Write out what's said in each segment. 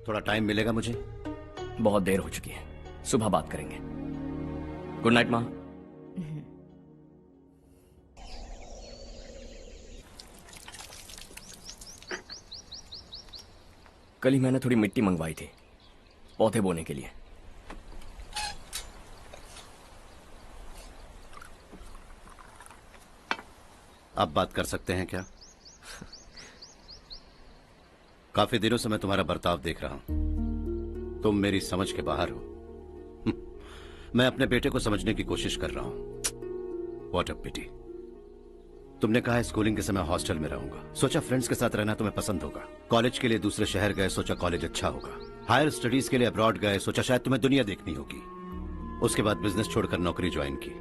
थोड़ा टाइम मिलेगा मुझे? बहुत देर हो चुकी है, सुबह बात करेंगे। गुड नाइट माँ। कल ही मैंने थोड़ी मिट्टी मंगवाई थी पौधे बोने के लिए। आप बात कर सकते हैं क्या? काफी दिनों से मैं तुम्हारा बर्ताव देख रहा हूं। तुम मेरी समझ के बाहर हो। मैं अपने बेटे को समझने की कोशिश कर रहा हूं। व्हाट अ पिटी। तुमने कहा स्कूलिंग के समय हॉस्टल में रहूंगा, सोचा फ्रेंड्स के साथ रहना तुम्हें पसंद होगा। कॉलेज के लिए दूसरे शहर गए, सोचा कॉलेज अच्छा होगा। हायर स्टडीज के लिए अब्रॉड गए, सोचा शायद तुम्हें दुनिया देखनी होगी। उसके बाद बिजनेस छोड़कर नौकरी ज्वाइन की,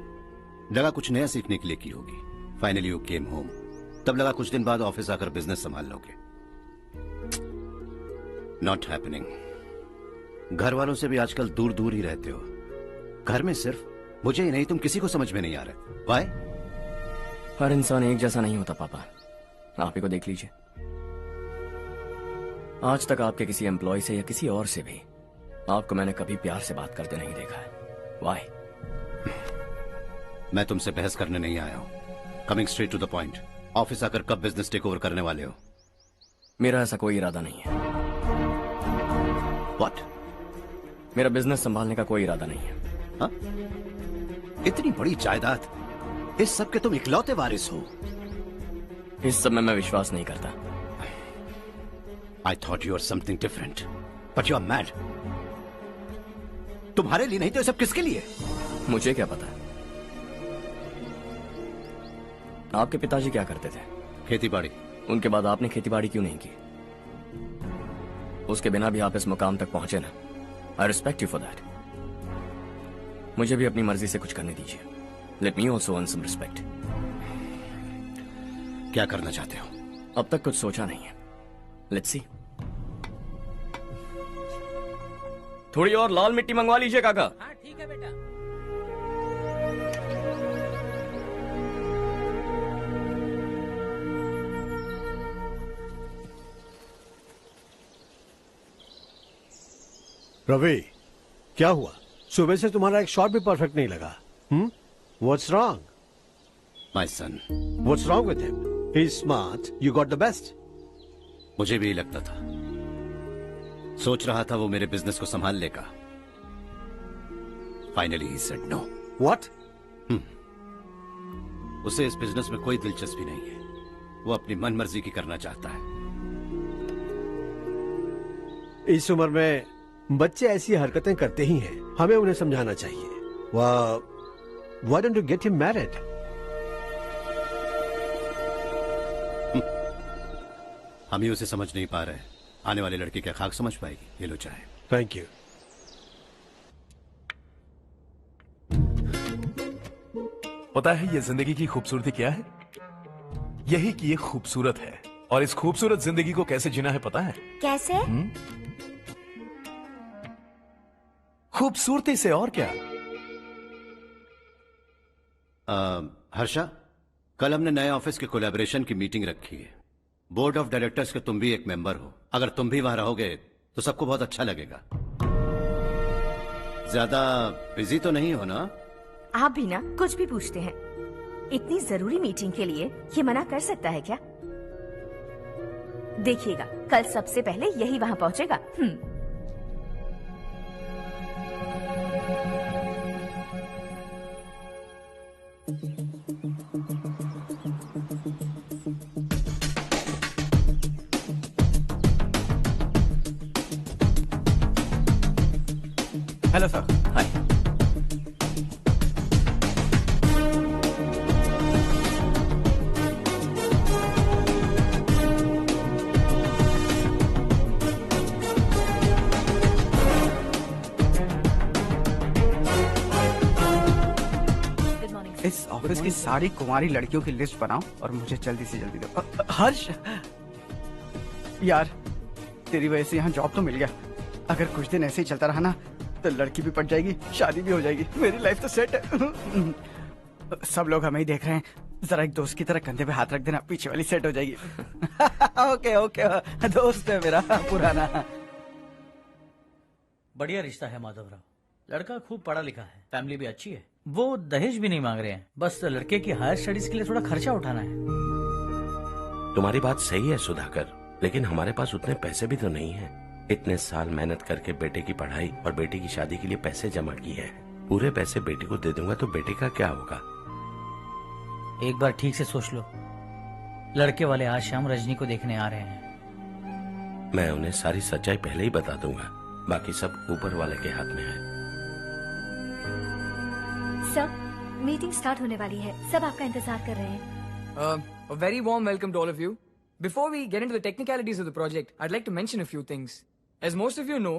लगा कुछ नया सीखने के लिए की होगी। फाइनली यू केम होम, तब लगा कुछ दिन बाद ऑफिस आकर बिजनेस संभाल लोगे। Not happening. घर वालों से भी आजकल दूर दूर ही रहते हो। घर में सिर्फ मुझे ही नहीं, तुम किसी को समझ में नहीं आ रहे। वाई? हर इंसान एक जैसा नहीं होता पापा, आप ही को देख लीजिए। आज तक आपके किसी एम्प्लॉय से या किसी और से भी आपको मैंने कभी प्यार से बात करते नहीं देखा है। वाई? मैं तुमसे बहस करने नहीं आया हूं। Coming straight to the point, office आकर कब बिजनेस टेक ओवर करने वाले हो? मेरा ऐसा कोई इरादा नहीं है। व्हाट? मेरा बिजनेस संभालने का कोई इरादा नहीं है। हा? इतनी बड़ी जायदाद, इस सब के तुम इकलौते वारिस हो। इस सब में मैं विश्वास नहीं करता। I thought you are something different, but you are mad. तुम्हारे लिए नहीं तो ये सब किसके लिए? मुझे क्या पता। आपके पिताजी क्या करते थे? खेती बाड़ी। उनके बाद आपने खेती बाड़ी क्यों नहीं की? उसके बिना भी आप इस मुकाम तक पहुंचे ना। I respect you for that. मुझे भी अपनी मर्जी से कुछ करने दीजिए। Let me also earn some respect. क्या करना चाहते हो? अब तक कुछ सोचा नहीं है। Let's see. थोड़ी और लाल मिट्टी मंगवा लीजिए काका। हाँ ठीक है बेटा। रवि, क्या हुआ? सुबह से तुम्हारा एक शॉट भी परफेक्ट नहीं लगा। What's wrong? My son. What's wrong with him? He's smart. You got the best. मुझे भी लगता था, सोच रहा था वो मेरे बिजनेस को संभाल लेगा। Finally he said no. What? उसे इस बिजनेस में कोई दिलचस्पी नहीं है। वो अपनी मन मर्जी की करना चाहता है। इस उम्र में बच्चे ऐसी हरकतें करते ही हैं। हमें उन्हें समझाना चाहिए। Why don't you get him married? हम ही उसे समझ नहीं पा रहे। आने वाली लड़की क्या खाक समझ पाएगी? ये लो चाहे। Thank you. पता है ये जिंदगी की खूबसूरती क्या है? यही कि ये खूबसूरत है, और इस खूबसूरत जिंदगी को कैसे जीना है पता है? कैसे? खूबसूरती से, और क्या। हर्षा, कल हमने नए ऑफिस के कोलैबोरेशन की मीटिंग रखी है। बोर्ड ऑफ डायरेक्टर्स के तुम भी एक मेंबर हो। अगर तुम भी वहां रहोगे तो सबको बहुत अच्छा लगेगा। ज्यादा बिजी तो नहीं हो ना? आप भी ना कुछ भी पूछते हैं। इतनी जरूरी मीटिंग के लिए ये मना कर सकता है क्या? देखिएगा, कल सबसे पहले यही वहां पहुंचेगा। Hello sir. हाय। इस ऑफिस की सारी कुंवारी लड़कियों की लिस्ट बनाओ और मुझे जल्दी से जल्दी दो। हर्ष यार, तेरी वजह से यहाँ जॉब तो मिल गया। अगर कुछ दिन ऐसे ही चलता रहा ना तो लड़की भी पट जाएगी, शादी भी हो जाएगी, मेरी लाइफ तो सेट है। सब लोग हमें ही देख रहे हैं, जरा एक दोस्त की तरह कंधे पे हाथ रख देना, पीछे वाली सेट हो जाएगी। ओके ओके, दोस्त है मेरा पुराना। बढ़िया रिश्ता है माधवराव। लड़का खूब पढ़ा लिखा है, फैमिली भी अच्छी है। वो दहेज भी नहीं मांग रहे हैं, बस लड़के की हायर स्टडीज के लिए थोड़ा खर्चा उठाना है। तुम्हारी बात सही है सुधाकर, लेकिन हमारे पास उतने पैसे भी तो नहीं है। इतने साल मेहनत करके बेटे की पढ़ाई और बेटे की शादी के लिए पैसे जमा किए हैं। पूरे पैसे बेटे को दे दूंगा तो बेटे का क्या होगा? एक बार ठीक से सोच लो। लड़के वाले आज शाम रजनी को देखने आ रहे हैं। मैं उन्हें सारी सच्चाई पहले ही बता दूंगा, बाकी सब ऊपर वाले के हाथ में है। सर, मीटिंग स्टार्ट होने वाली है, सब आपका इंतजार कर रहे हैं। A very warm welcome to all of you. Before we get into the technicalities of the project, I'd like to mention a few things. As most of you know,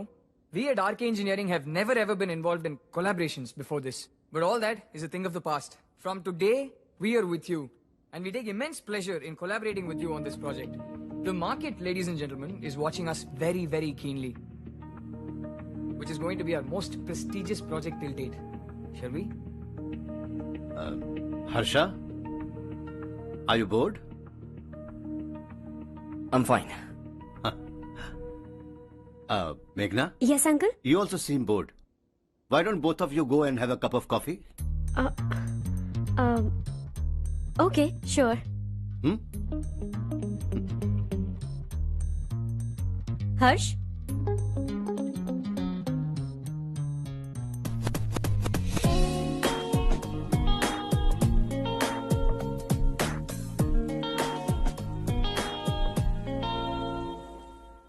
we at RK Engineering have never ever been involved in collaborations before this. But all that is a thing of the past. From today, we are with you. And we take immense pleasure in collaborating with you on this project. The market, ladies and gentlemen, is watching us very, very keenly. Which is going to be our most prestigious project till date. Shall we? Harsha? Are you bored? I'm fine. Meghna? Yes, uncle? You also seem bored. Why don't both of you go and have a cup of coffee? Okay, sure. हर्ष?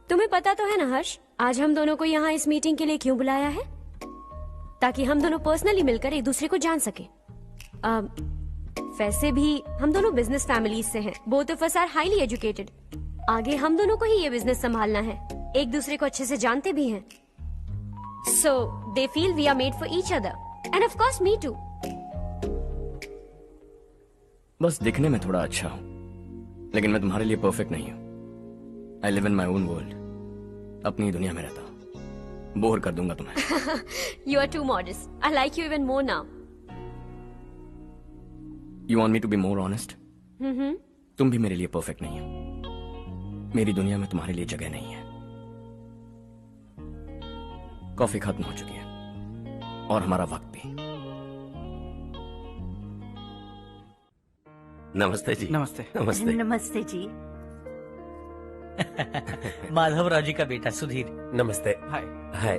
तुम्हें पता तो है ना हर्ष, आज हम दोनों को यहाँ इस मीटिंग के लिए क्यों बुलाया है? ताकि हम दोनों पर्सनली मिलकर एक दूसरे को जान सके। वैसे भी हम दोनों बिजनेस फैमिलीज से हैं। Both of us are highly educated. आगे हम दोनों को ही ये बिजनेस संभालना है। एक दूसरे को अच्छे से जानते भी हैं। So they feel we are made for each other, and of course me too. बस दिखने में थोड़ा अच्छा हूँ, लेकिन मैं तुम्हारे लिए परफेक्ट नहीं हूँ। I live in my own world. अपनी दुनिया में रहता हूँ। बोर कर दूंगा तुम्हें। You are too modest. I like you even more now. You want me to be more honest? तुम भी मेरे लिए परफेक्ट नहीं हो। मेरी दुनिया में तुम्हारे लिए जगह नहीं है। कॉफी खत्म हो चुकी है और हमारा वक्त भी। नमस्ते जी। नमस्ते। नमस्ते। नमस्ते जी। माधवराव जी का बेटा सुधीर। नमस्ते। हाय। हाय।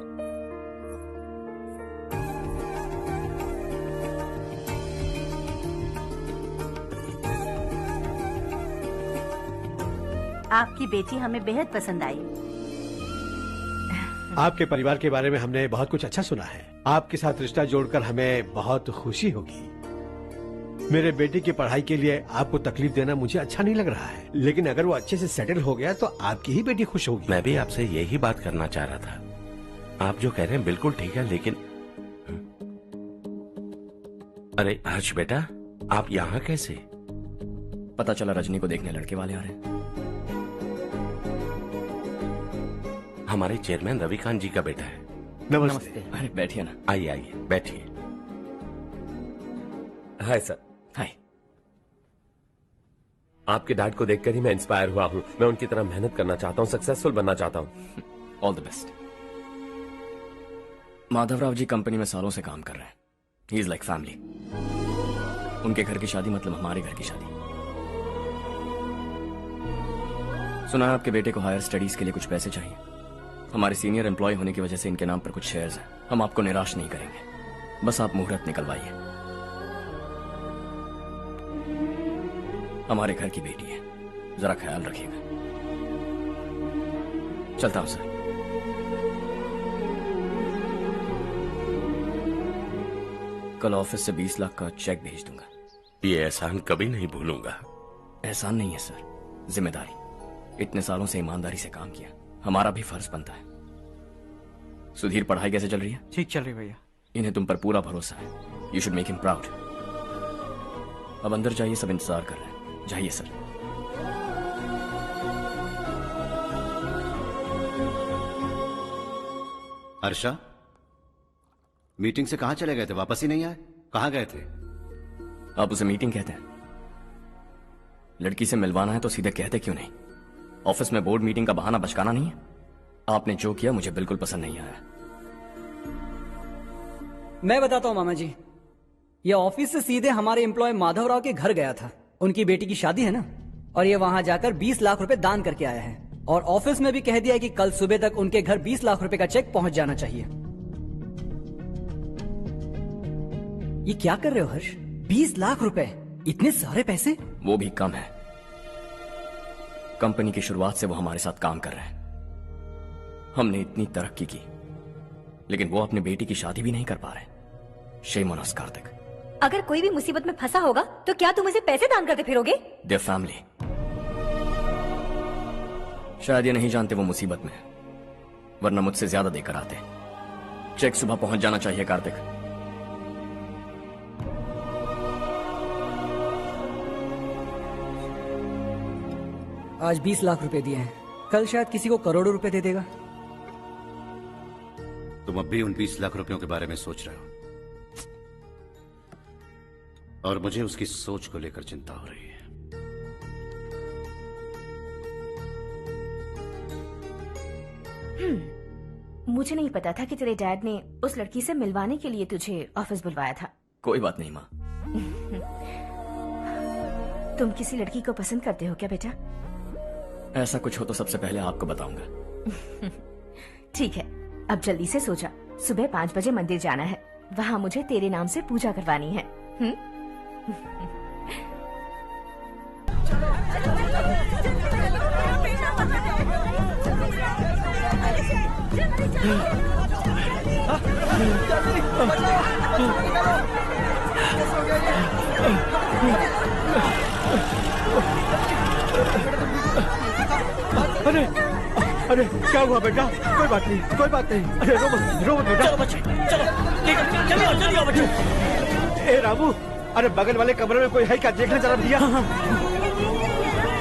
आपकी बेटी हमें बेहद पसंद आई। आपके परिवार के बारे में हमने बहुत कुछ अच्छा सुना है। आपके साथ रिश्ता जोड़कर हमें बहुत खुशी होगी। मेरे बेटे की पढ़ाई के लिए आपको तकलीफ देना मुझे अच्छा नहीं लग रहा है, लेकिन अगर वो अच्छे से सेटल हो गया तो आपकी ही बेटी खुश होगी। मैं भी आपसे यही बात करना चाह रहा था। आप जो कह रहे हैं बिल्कुल ठीक है, लेकिन अरे हर्ष बेटा, आप यहाँ कैसे? पता चला रजनी को देखने लड़के वाले आ रहे हैं। हमारे चेयरमैन रविकांत जी का बेटा है। नमस्ते। अरे बैठिए ना। आइए आइए बैठिए। Hi sir. हाय। आपके डैड को देखकर ही मैं इंस्पायर हुआ हूँ। मैं उनकी तरह मेहनत करना चाहता हूँ, सक्सेसफुल बनना चाहता हूँ। All the best. Madhavrao ji company में सालों से काम कर रहे हैं। He is like family. उनके घर की शादी मतलब हमारे घर की शादी। सुना है आपके बेटे को हायर स्टडीज के लिए कुछ पैसे चाहिए। हमारे सीनियर एम्प्लॉय होने की वजह से इनके नाम पर कुछ शेयर्स हैं। हम आपको निराश नहीं करेंगे, बस आप मुहूर्त निकलवाइए। हमारे घर की बेटी है, जरा ख्याल रखिएगा। चलता हूं सर। कल ऑफिस से 20 लाख का चेक भेज दूंगा। ये एहसान कभी नहीं भूलूंगा। एहसान नहीं है सर, जिम्मेदारी। इतने सालों से ईमानदारी से काम किया, हमारा भी फर्ज बनता है। सुधीर, पढ़ाई कैसे चल रही है? ठीक चल रही भैया। इन्हें तुम पर पूरा भरोसा है। You should make him proud. अब अंदर जाइए, सब इंतजार कर रहे हैं। जाइए सर। हर्षा, मीटिंग से कहां चले गए थे? वापस ही नहीं आए? कहां गए थे? आप उसे मीटिंग कहते हैं? लड़की से मिलवाना है तो सीधे कहते क्यों नहीं? ऑफिस में बोर्ड मीटिंग का बहाना बचकाना नहीं है। आपने जो किया मुझे बिल्कुल पसंद नहीं आया। मैं बताता हूँ मामा जी, ये ऑफिस से सीधे हमारे एम्प्लॉय माधव राव के घर गया था। उनकी बेटी की शादी है ना, और ये वहां जाकर 20 लाख रुपए दान करके आया है। और ऑफिस में भी कह दिया है कि कल सुबह तक उनके घर 20 लाख रुपए का चेक पहुंच जाना चाहिए। ये क्या कर रहे हो हर्ष? 20 लाख रुपए, इतने सारे पैसे? वो भी कम है। कंपनी की शुरुआत से वो हमारे साथ काम कर रहे हैं। हमने इतनी तरक्की की, लेकिन वो अपनी बेटी की शादी भी नहीं कर पा रहे। Shame on us Kartik. अगर कोई भी मुसीबत में फंसा होगा तो क्या तुम उसे पैसे दान करते फिरोगे? Their family. शायद ये नहीं जानते वो मुसीबत में, वरना मुझसे ज्यादा देकर आते। चेक सुबह पहुंच जाना चाहिए कार्तिक। आज 20 लाख रुपए दिए हैं, कल शायद किसी को करोड़ों रुपए दे देगा। तुम अब भी उन 20 लाख रुपयों के बारे में सोच रहे हो, और मुझे उसकी सोच को लेकर चिंता हो रही है। मुझे नहीं पता था कि तेरे डैड ने उस लड़की से मिलवाने के लिए तुझे ऑफिस बुलवाया था। कोई बात नहीं माँ। तुम किसी लड़की को पसंद करते हो क्या बेटा? ऐसा कुछ हो तो सबसे पहले आपको बताऊंगा। ठीक है, अब जल्दी से सो जा। सुबह 5 बजे मंदिर जाना है, वहाँ मुझे तेरे नाम से पूजा करवानी है। अरे अरे क्या हुआ बेटा? कोई बात नहीं, कोई बात नहीं। अरे रो मत बेटा। चलो बच्चे, चलो जल्दी आओ बच्चे। ए रामू, अरे बगल वाले कमरे में कोई है क्या? देखना जरा भैया।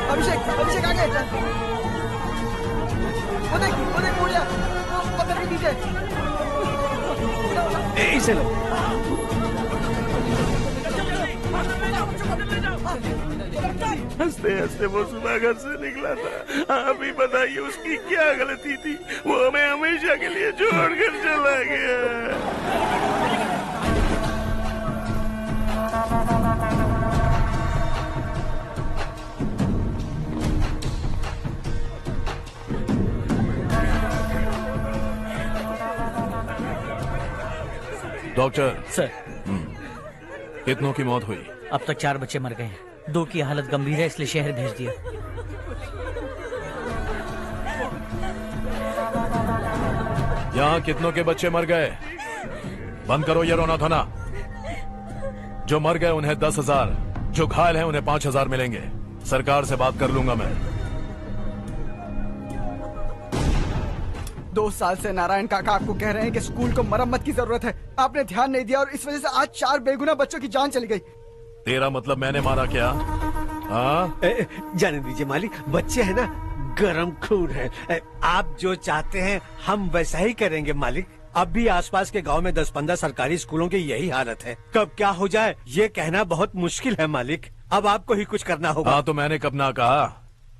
अभिषेक, अभिषेक आ गए। वो देख पूजा, वो पत्थर के पीछे। इसे लो। हंसते हंसते वो सुबह घर से निकला था। आप ही बताइए उसकी क्या गलती थी? वो हमें हमेशा के लिए छोड़कर चला गया। डॉक्टर सर, कितनों की मौत हुई? अब तक 4 बच्चे मर गए हैं, 2 की हालत गंभीर है, इसलिए शहर भेज दिया। यहाँ कितनों के बच्चे मर गए? बंद करो ये रोना धोना। जो मर गए उन्हें 10,000, जो घायल हैं उन्हें 5,000 मिलेंगे। सरकार से बात कर लूंगा मैं। 2 साल से नारायण काका आपको कह रहे हैं कि स्कूल को मरम्मत की जरूरत है। आपने ध्यान नहीं दिया और इस वजह से आज 4 बेगुनाह बच्चों की जान चली गई। तेरा मतलब मैंने मारा क्या? हाँ? जाने दीजिए मालिक, बच्चे हैं ना, गरम खून है। आप जो चाहते हैं हम वैसा ही करेंगे मालिक। अब भी आसपास के गांव में 10-15 सरकारी स्कूलों की यही हालत है। कब क्या हो जाए ये कहना बहुत मुश्किल है मालिक। अब आपको ही कुछ करना होगा। हाँ तो मैंने कब ना कहा।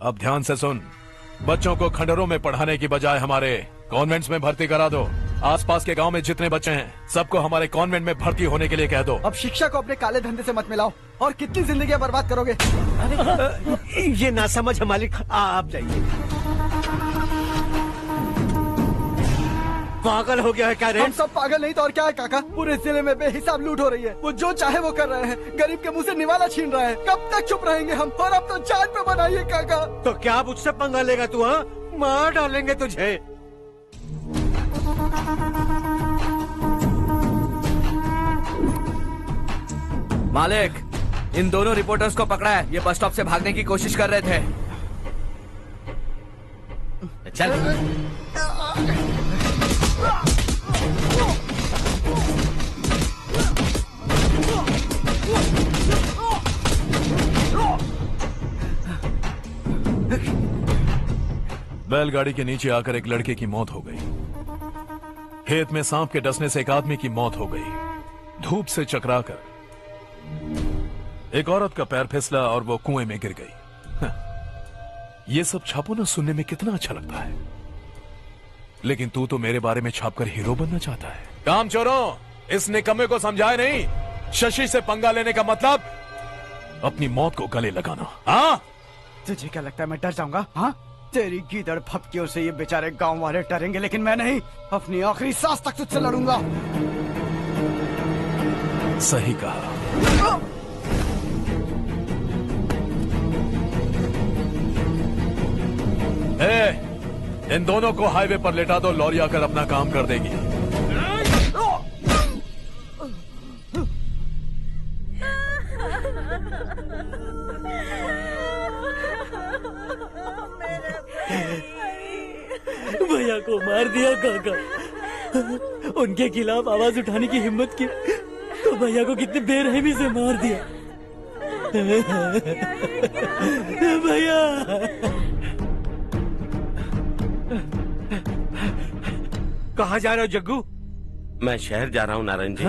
अब ध्यान से सुन, बच्चों को खंडरों में पढ़ाने की बजाय हमारे कॉन्वेंट्स में भर्ती करा दो। आसपास के गांव में जितने बच्चे हैं सबको हमारे कॉन्वेंट में भर्ती होने के लिए कह दो। अब शिक्षा को अपने काले धंधे से मत मिलाओ, और कितनी जिंदगियां बर्बाद करोगे। ये ना समझ है मालिक, आप जाइए। पागल हो गया है क्या रे? हम सब पागल नहीं तो और क्या है काका। पूरे जिले में बेहिसाब लूट हो रही है। वो जो चाहे वो कर रहे हैं, गरीब के मुंह से निवाला छीन रहे हैं। कब तक चुप रहेंगे हम? और अब तो जान पे बनाइए काका। तो क्या मुझसे पंगा लेगा तू? हाँ, मार डालेंगे तुझे। मालिक, इन दोनों रिपोर्टर्स को पकड़ा है। ये बस स्टॉप से भागने की कोशिश कर रहे थे। चल बैलगाड़ी के नीचे आकर एक लड़के की मौत हो गई। खेत में सांप के डसने से एक आदमी की मौत हो गई। धूप से चकराकर एक औरत का पैर फिसला और वो कुएं में गिर गई। ये सब छापो ना सुनने में कितना अच्छा लगता है, लेकिन तू तो मेरे बारे में छापकर हीरो बनना चाहता है। काम चोरों, इस निकम्मे को समझाए नहीं। शशि से पंगा लेने का मतलब अपनी मौत को गले लगाना। हाँ, तुझे क्या लगता है मैं डर जाऊंगा? हाँ, तेरी गीदड़ फपकियों से ये बेचारे गांव वाले डरेंगे, लेकिन मैं नहीं। अपनी आखिरी सांस तक तुझसे लड़ूंगा। सही कहा। इन दोनों को हाईवे पर लेटा दो, लॉरी आकर अपना काम कर देगी। भैया को मार दिया काका। उनके खिलाफ आवाज उठाने की हिम्मत की तो भैया को कितनी बेरहमी से मार दिया। भैया कहाँ जा रहे हो जग्गू? मैं शहर जा रहा हूँ नारायण जी।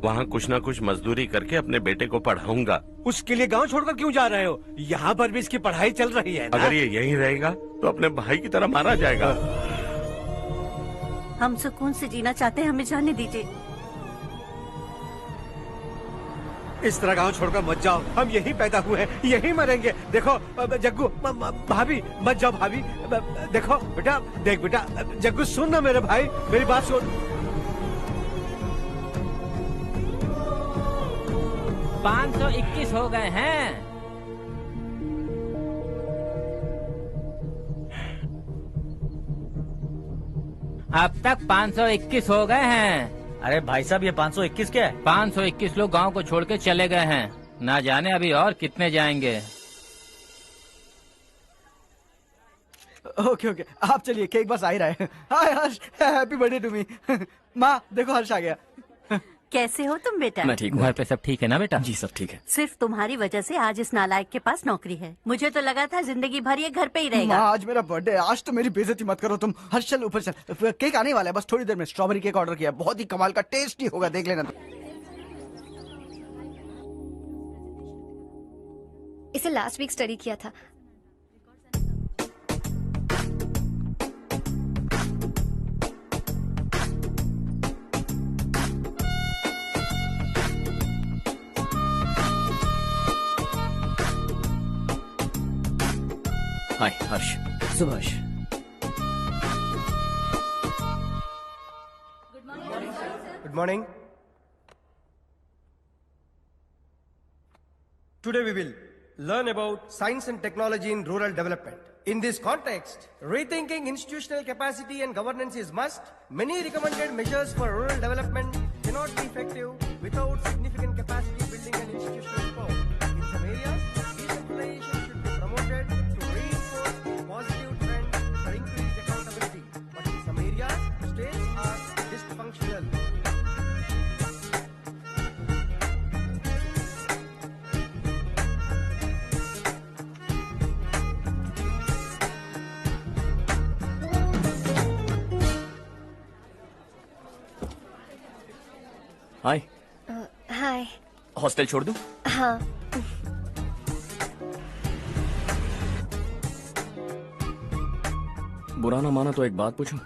वहाँ कुछ ना कुछ मजदूरी करके अपने बेटे को पढ़ाऊंगा। उसके लिए गांव छोड़कर क्यों जा रहे हो? यहाँ पर भी इसकी पढ़ाई चल रही है ना? अगर ये यहीं रहेगा तो अपने भाई की तरह मारा जाएगा। हम सुकून से जीना चाहते हैं, हमें जाने दीजिए। इस तरह गांव छोड़कर मत जाओ, हम यहीं पैदा हुए हैं, यहीं मरेंगे। देखो जग्गू, भाभी मत जाओ भाभी। देखो बेटा, देख बेटा, जग्गू सुन ना मेरे भाई, मेरी बात सुन। 521 हो गए हैं। अब तक 521 हो गए हैं। अरे भाई साहब, ये 521 क्या है? 521 लोग गांव को छोड़ के चले गए हैं। ना जाने अभी और कितने जाएंगे। ओके ओके, आप चलिए, केक बस आ ही रहा है। हाय हर्ष, हैप्पी बर्थडे टू मी। माँ देखो, हर्ष आ गया। कैसे हो तुम बेटा? मैं ठीक हूँ। घर पे सब ठीक है ना बेटा? जी सब ठीक है। सिर्फ तुम्हारी वजह से आज इस नालायक के पास नौकरी है। मुझे तो लगा था जिंदगी भर ये घर पे ही रहेगा। माँ आज मेरा बर्थडे, आज तो मेरी बेइज्जती मत करो तुम। हर्ष चल ऊपर चल, केक आने वाला है बस थोड़ी देर में। स्ट्रॉबेरी केक ऑर्डर किया, बहुत ही कमाल का टेस्टी होगा, देख लेना। इसे लास्ट वीक स्टडी किया था। हाय हर्ष। Subhash. Good morning. Today we will learn about science and technology in rural development. In this context, rethinking institutional capacity and governance is must. Many recommended measures for rural development cannot be effective without significant capacity building and institutional support. In some areas, decentralization should be promoted to reinforce positive trends for increased accountability. But in some areas, states are dysfunctional. Hi. Hi. Hostel छोड़ दूं? हाँ। बुरा ना माना तो एक बात पूछूं?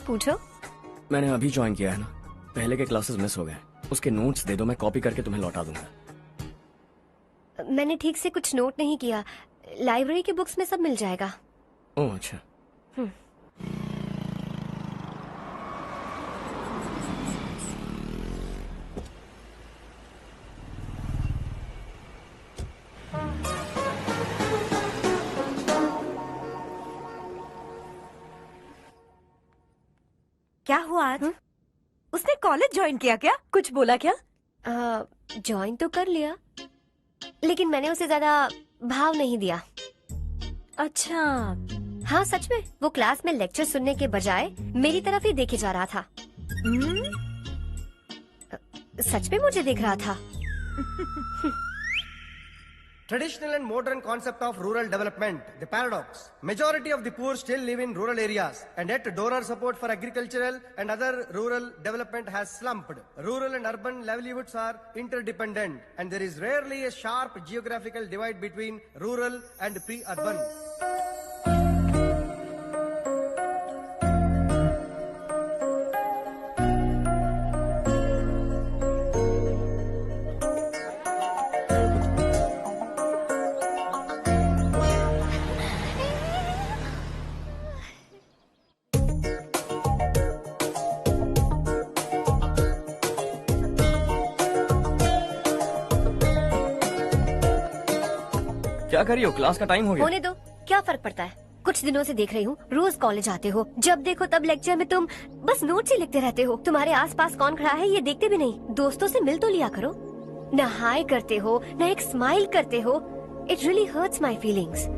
पूछो। मैंने अभी ज्वाइन किया है ना, पहले के क्लासेस मिस हो गए। उसके नोट्स दे दो, मैं कॉपी करके तुम्हें लौटा दूंगा। मैंने ठीक से कुछ नोट नहीं किया। लाइब्रेरी के बुक्स में सब मिल जाएगा। ओह अच्छा। क्या हुआ आज? उसने कॉलेज ज्वाइन किया क्या? कुछ बोला क्या? ज्वाइन तो कर लिया, लेकिन मैंने उसे ज्यादा भाव नहीं दिया। अच्छा। हाँ सच में, वो क्लास में लेक्चर सुनने के बजाय मेरी तरफ ही देखे जा रहा था। सच में मुझे देख रहा था। Traditional and modern concept of rural development, the paradox. Majority of the poor still live in rural areas, and yet donor support for agricultural and other rural development has slumped. Rural and urban livelihoods are interdependent, and there is rarely a sharp geographical divide between rural and pre-urban. क्या करी हो? Class का time हो गया। होने दो, क्या फर्क पड़ता है। कुछ दिनों से देख रही हूँ रोज कॉलेज आते हो, जब देखो तब लेक्चर में तुम बस नोट्स ही लिखते रहते हो। तुम्हारे आसपास कौन खड़ा है ये देखते भी नहीं। दोस्तों से मिल तो लिया करो। न हाय करते हो, न एक स्माइल करते हो। It really hurts my feelings.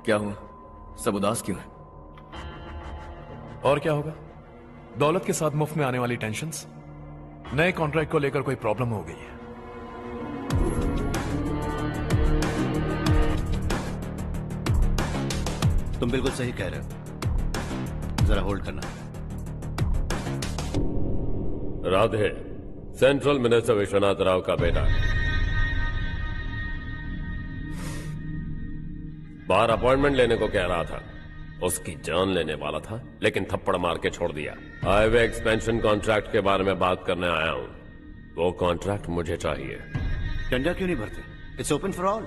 क्या हुआ? सब उदास क्यों है? और क्या होगा? दौलत के साथ मुफ्त में आने वाली टेंशन्स। नए कॉन्ट्रैक्ट को लेकर कोई प्रॉब्लम हो गई है। तुम बिल्कुल सही कह रहे हो। जरा होल्ड करना। राधे सेंट्रल मिनिस्टर विश्वनाथ राव का बेटा बाहर अपॉइंटमेंट लेने को कह रहा था। उसकी जान लेने वाला था, लेकिन थप्पड़ मार के छोड़ दिया। हाईवे एक्सपेंशन कॉन्ट्रैक्ट के बारे में बात करने आया हूं। वो कॉन्ट्रैक्ट मुझे चाहिए। टेंडर क्यों नहीं भरते? It's open for all.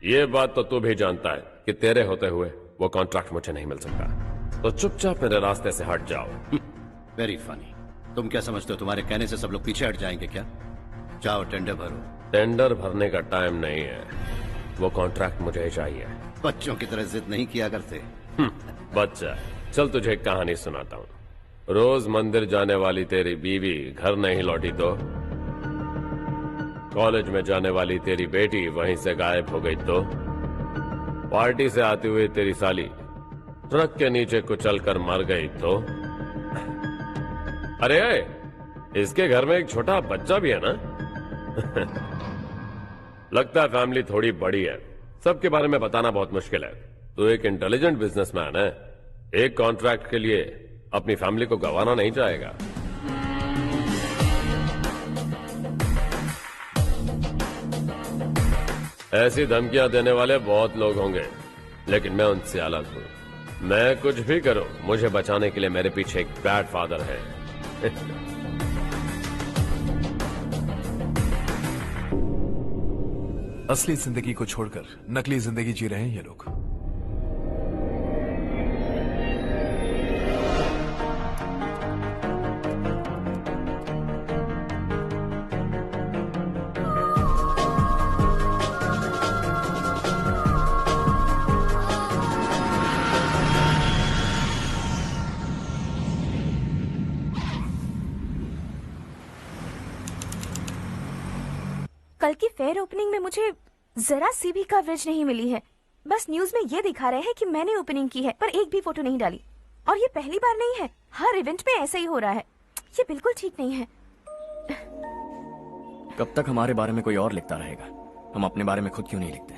ये बात तो तू भी जानता है कि तेरे होते हुए वो कॉन्ट्रैक्ट मुझे नहीं मिल सकता। तो चुपचाप मेरे रास्ते से हट जाओ। Very funny. तुम क्या समझते हो तुम्हारे कहने से सब लोग पीछे हट जाएंगे क्या? जाओ टेंडर भरो। टेंडर भरने का टाइम नहीं है। वो कॉन्ट्रैक्ट मुझे चाहिए। बच्चों की तरह जिद नहीं किया करते। बच्चा, चल तुझे एक कहानी सुनाता हूँ। रोज मंदिर जाने वाली तेरी बीवी घर नहीं लौटी तो, कॉलेज में जाने वाली तेरी बेटी वहीं से गायब हो गई तो, पार्टी से आती हुई तेरी साली ट्रक के नीचे कुचल कर मर गई तो। अरे इसके घर में एक छोटा बच्चा भी है ना। लगता है फैमिली थोड़ी बड़ी है। सबके बारे में बताना बहुत मुश्किल है। तो एक इंटेलिजेंट बिजनेसमैन है, एक कॉन्ट्रैक्ट के लिए अपनी फैमिली को गंवाना नहीं चाहेगा। ऐसी धमकियां देने वाले बहुत लोग होंगे, लेकिन मैं उनसे अलग हूं। मैं कुछ भी करूं, मुझे बचाने के लिए मेरे पीछे एक बैड फादर है। असली जिंदगी को छोड़कर नकली जिंदगी जी रहे हैं ये लोग। कल की फेयर ओपनिंग में मुझे जरा सी भी कवरेज नहीं मिली है। बस न्यूज में ये दिखा रहे हैं कि मैंने ओपनिंग की है, पर एक भी फोटो नहीं डाली। और ये पहली बार नहीं है, हर इवेंट में ऐसा ही हो रहा है। ये बिल्कुल ठीक नहीं है। कब तक हमारे बारे में कोई और लिखता रहेगा? हम अपने बारे में खुद क्यों नहीं लिखते?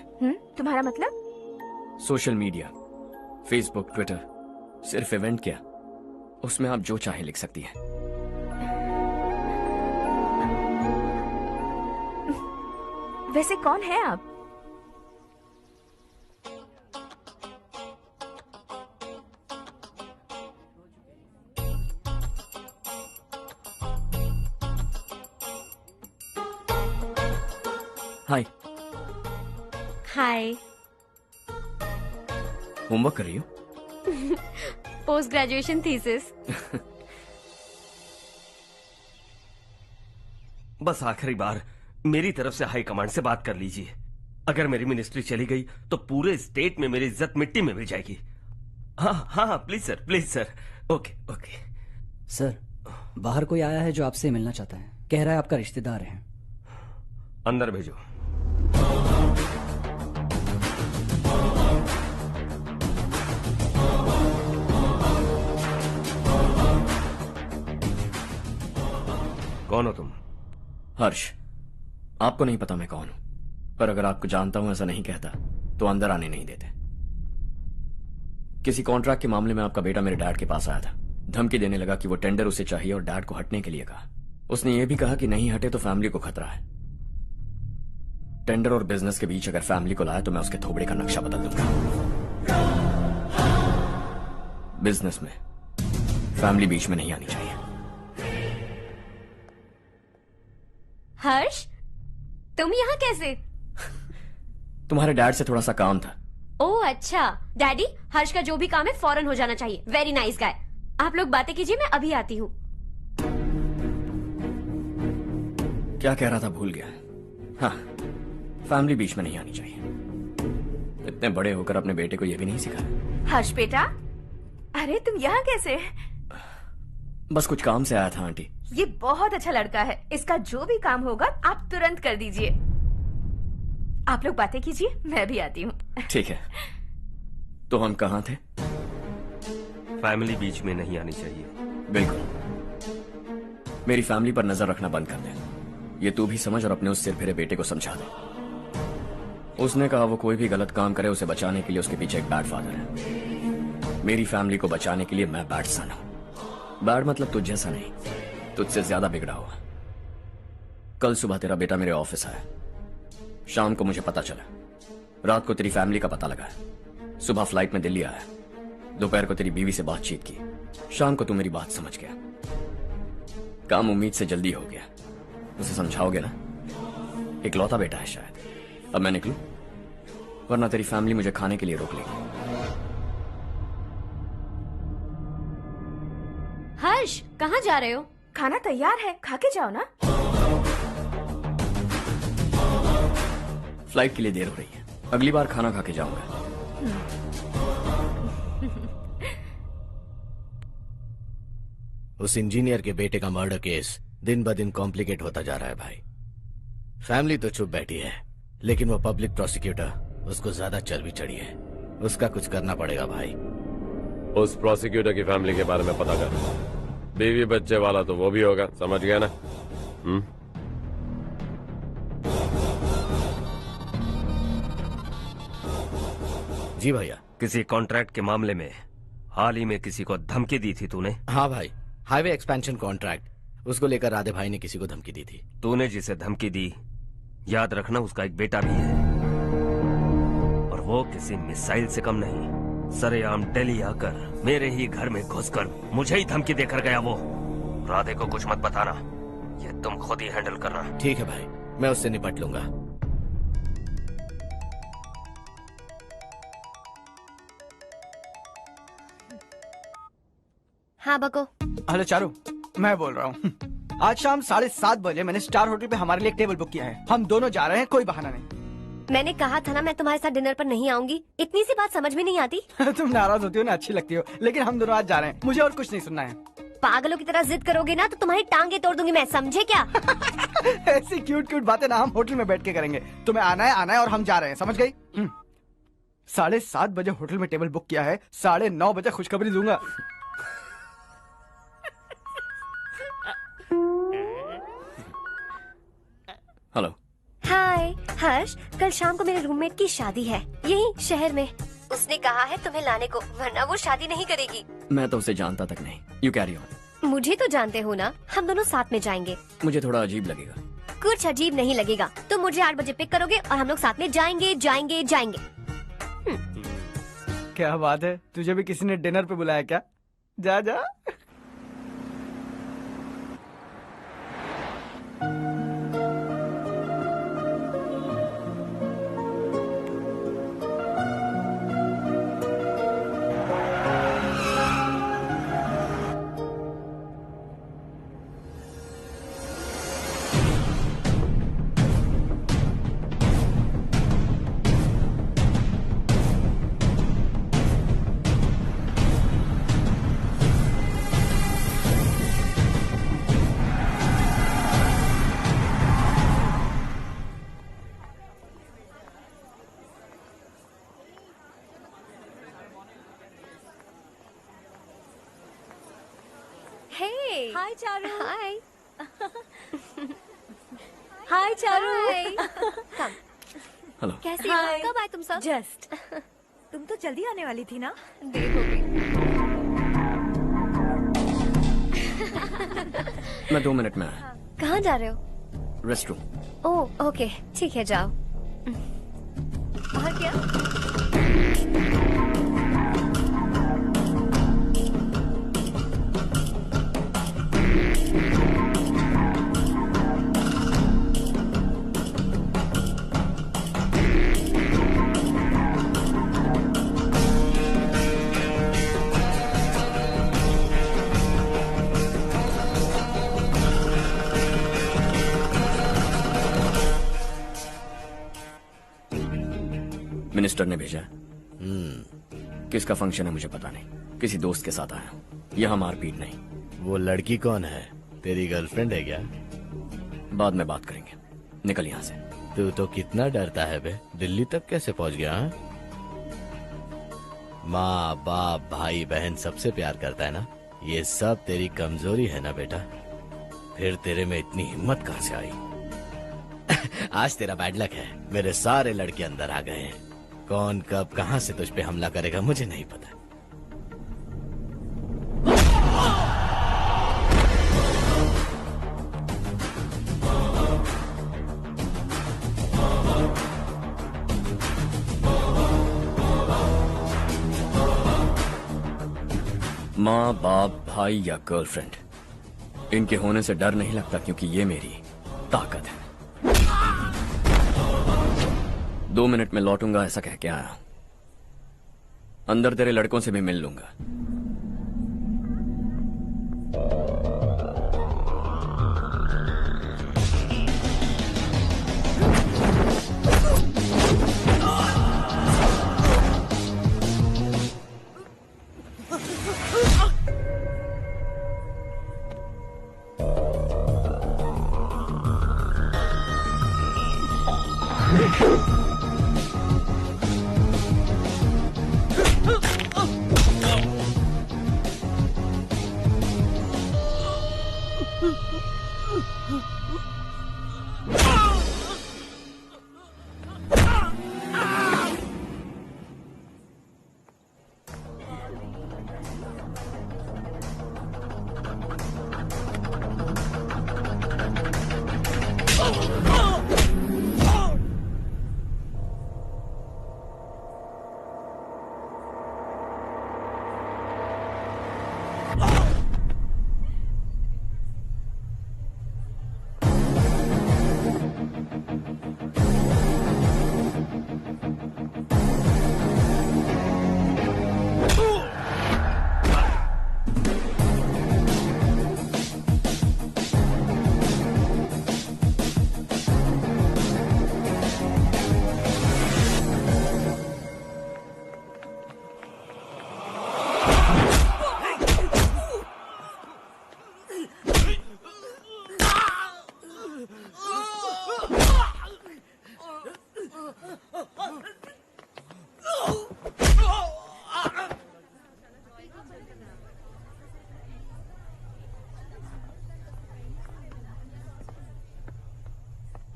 तुम्हारा मतलब? सोशल मीडिया, फेसबुक, ट्विटर, सिर्फ इवेंट क्या, उसमें आप जो चाहे लिख सकती हैं। वैसे कौन है आप? हाय। हाय। होमवर्क कर रही हो? Post graduation thesis. बस आखिरी बार मेरी तरफ से हाई कमांड से बात कर लीजिए। अगर मेरी मिनिस्ट्री चली गई तो पूरे स्टेट में मेरी इज्जत मिट्टी में मिल जाएगी। हाँ हाँ please sir, please sir. Okay okay sir, बाहर कोई आया है जो आपसे मिलना चाहता है। कह रहा है आपका रिश्तेदार है। अंदर भेजो। कौन हो तुम? हर्ष। आपको नहीं पता मैं कौन हूं, पर अगर आपको जानता हूं ऐसा नहीं कहता तो अंदर आने नहीं देते। किसी कॉन्ट्रैक्ट के मामले में आपका बेटा मेरे डैड के पास आया था। धमकी देने लगा कि वो टेंडर उसे चाहिए और डैड को हटने के लिए कहा। उसने ये भी कहा कि नहीं हटे तो फैमिली को खतरा है। टेंडर और बिजनेस के बीच अगर फैमिली को लाया तो मैं उसके थोबड़े का नक्शा बदल दूंगा। बिजनेस में फैमिली बीच में नहीं आनी चाहिए। हर्ष, तुम यहाँ कैसे? तुम्हारे डैड से थोड़ा सा काम था। ओह अच्छा। डैडी, हर्ष का जो भी काम है फौरन हो जाना चाहिए। Very nice guy. आप लोग बातें कीजिए, मैं अभी आती हूँ। क्या कह रहा था भूल गया। हाँ, फैमिली बीच में नहीं आनी चाहिए। इतने बड़े होकर अपने बेटे को यह भी नहीं सिखाया। हर्ष बेटा, अरे तुम यहाँ कैसे? बस कुछ काम से आया था आंटी। ये बहुत अच्छा लड़का है, इसका जो भी काम होगा आप तुरंत कर दीजिए। आप लोग बातें कीजिए, मैं भी आती हूँ। ठीक है। तो हम कहाँ थे? फैमिली बीच में नहीं आनी चाहिए। बिल्कुल। मेरी फैमिली पर नजर रखना बंद कर दे। ये तू भी समझ और अपने उस सिर फिरे बेटे को समझा दे। उसने कहा वो कोई भी गलत काम करे उसे बचाने के लिए उसके पीछे एक बैड फादर है। मेरी फैमिली को बचाने के लिए मैं बैड सन हूं। बैड मतलब तुझ जैसा नहीं, तुझसे ज्यादा बिगड़ा हुआ। कल सुबह तेरा बेटा मेरे ऑफिस आया। शाम को मुझे पता चला। रात को तेरी फैमिली का पता लगा। सुबह फ्लाइट में दिल्ली आया। दोपहर को तेरी बीवी से बातचीत की। शाम को तू मेरी बात समझ गया। काम उम्मीद से जल्दी हो गया। उसे समझाओगे ना? इकलौता बेटा है शायद। अब मैं निकलूं, वरना तेरी फैमिली मुझे खाने के लिए रोक लेगी। हर्ष, कहाँ जा रहे हो? खाना तैयार है, खा के जाओ ना। फ्लाइट के लिए देर हो रही है, अगली बार खाना खा के जाऊंगा। उस इंजीनियर के बेटे का मर्डर केस दिन ब दिन कॉम्प्लिकेट होता जा रहा है भाई। फैमिली तो चुप बैठी है, लेकिन वो पब्लिक प्रोसिक्यूटर, उसको ज्यादा चर्बी चढ़ी है। उसका कुछ करना पड़ेगा भाई। उस प्रोसिक्यूटर की फैमिली के बारे में पता कर। बीवी बच्चे वाला तो वो भी होगा, समझ गया ना? जी भैया। किसी कॉन्ट्रैक्ट के मामले में हाल ही में किसी को धमकी दी थी तूने? हाँ भाई, हाईवे एक्सपेंशन कॉन्ट्रैक्ट, उसको लेकर राधे भाई ने किसी को धमकी दी थी। तूने जिसे धमकी दी, याद रखना उसका एक बेटा भी है, और वो किसी मिसाइल से कम नहीं। सरेआम दिल्ली आकर मेरे ही घर में घुसकर मुझे ही धमकी देकर गया वो। राधे को कुछ मत बताना, ये तुम खुद ही हैंडल करना। ठीक है भाई, मैं उससे निपट लूंगा। हाँ बको। हेलो चारू, मैं बोल रहा हूँ। आज शाम 7:30 बजे मैंने स्टार होटल पे हमारे लिए एक टेबल बुक किया है। हम दोनों जा रहे हैं, कोई बहाना नहीं। मैंने कहा था ना मैं तुम्हारे साथ डिनर पर नहीं आऊंगी। इतनी सी बात समझ में नहीं आती? तुम नाराज होती हो ना, अच्छी लगती हो, लेकिन हम दोनों आज जा रहे हैं। मुझे और कुछ नहीं सुनना है। पागलों की तरह जिद करोगे ना तो तुम्हारी टांगे तोड़ दूंगी मैं, समझे क्या? ऐसी क्यूट क्यूट बातें ना हम होटल में बैठ के करेंगे। तुम्हें आना है और हम जा रहे हैं, समझ गई? 7:30 बजे होटल में टेबल बुक किया है, 9:30 बजे खुशखबरी दूंगा। हेलो। हाय हर्ष, कल शाम को मेरे रूममेट की शादी है यही शहर में। उसने कहा है तुम्हें लाने को, वरना वो शादी नहीं करेगी। मैं तो उसे जानता तक नहीं। You carry on. मुझे तो जानते हो ना, हम दोनों साथ में जाएंगे। मुझे थोड़ा अजीब लगेगा। कुछ अजीब नहीं लगेगा। तुम मुझे 8 बजे पिक करोगे और हम लोग साथ में जाएंगे जाएंगे जाएंगे। क्या बात है, तुझे भी किसी ने डिनर पे बुलाया क्या? जा जा। Hey. Hi, Charu. Hi. Hi, Charu. Hi. Come. Hello. कैसी हो? कब आए तुम सब? Just. तुम तो जल्दी आने वाली थी ना? देर हो गई। मैं 2 मिनट में आया। कहाँ जा रहे हो? Rest room. ओह ओके, ठीक है जाओ। और क्या? मिनिस्टर ने भेजा है। किसका फंक्शन है मुझे पता नहीं, किसी दोस्त के साथ आया हूँ। यहाँ मारपीट नहीं। वो लड़की कौन है? तेरी गर्लफ्रेंड है क्या? बाद में बात करेंगे, निकल यहाँ से। तू तो कितना डरता है बे, दिल्ली तक कैसे पहुँच गया? हाँ? माँ बाप भाई बहन सबसे प्यार करता है ना, ये सब तेरी कमजोरी है ना बेटा। फिर तेरे में इतनी हिम्मत कहाँ से आई? आज तेरा बैड लक है, मेरे सारे लड़के अंदर आ गए हैं। कौन कब कहां से तुझ पे हमला करेगा मुझे नहीं पता। माँ बाप भाई या गर्लफ्रेंड, इनके होने से डर नहीं लगता, क्योंकि ये मेरी ताकत है। 2 मिनट में लौटूंगा ऐसा कह के आया। अंदर तेरे लड़कों से भी मिल लूंगा।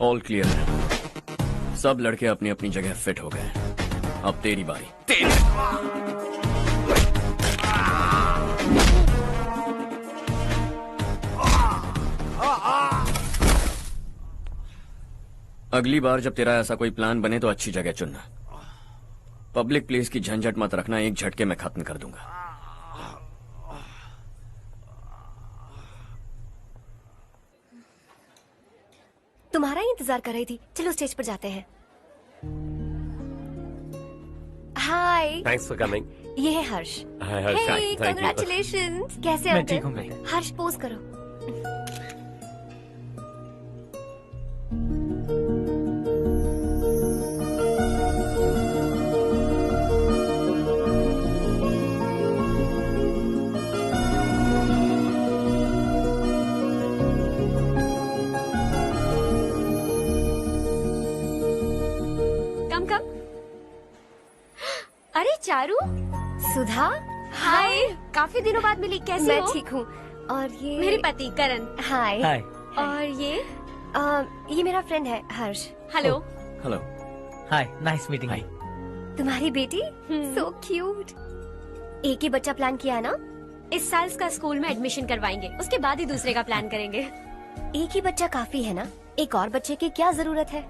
ऑल क्लियर है। सब लड़के अपनी अपनी जगह फिट हो गए। अब तेरी बारी। अगली बार जब तेरा ऐसा कोई प्लान बने तो अच्छी जगह चुनना। पब्लिक प्लेस की झंझट मत रखना, एक झटके में खत्म कर दूंगा। तुम्हारा ही इंतजार कर रही थी। चलो स्टेज पर जाते हैं। हाय। Thanks for coming. ये है Harsh. Hi Harsh, hey, thank you. Congratulations. कैसे मैं अंकल? ठीक हूँ बेटे। हर्ष पोज करो। अरे चारू। सुधा। हाय, काफी दिनों बाद मिली, कैसी मैं हो? ठीक हूँ। और ये मेरे पति करण। हाय। हाय। और ये मेरा फ्रेंड है Harsh. Hello. Hello. Hi, nice meeting you. तुम्हारी बेटी सो क्यूट। एक ही बच्चा प्लान किया है ना? इस साल इसका स्कूल में एडमिशन करवाएंगे, उसके बाद ही दूसरे का प्लान करेंगे। एक ही बच्चा काफी है ना? एक और बच्चे की क्या जरूरत है?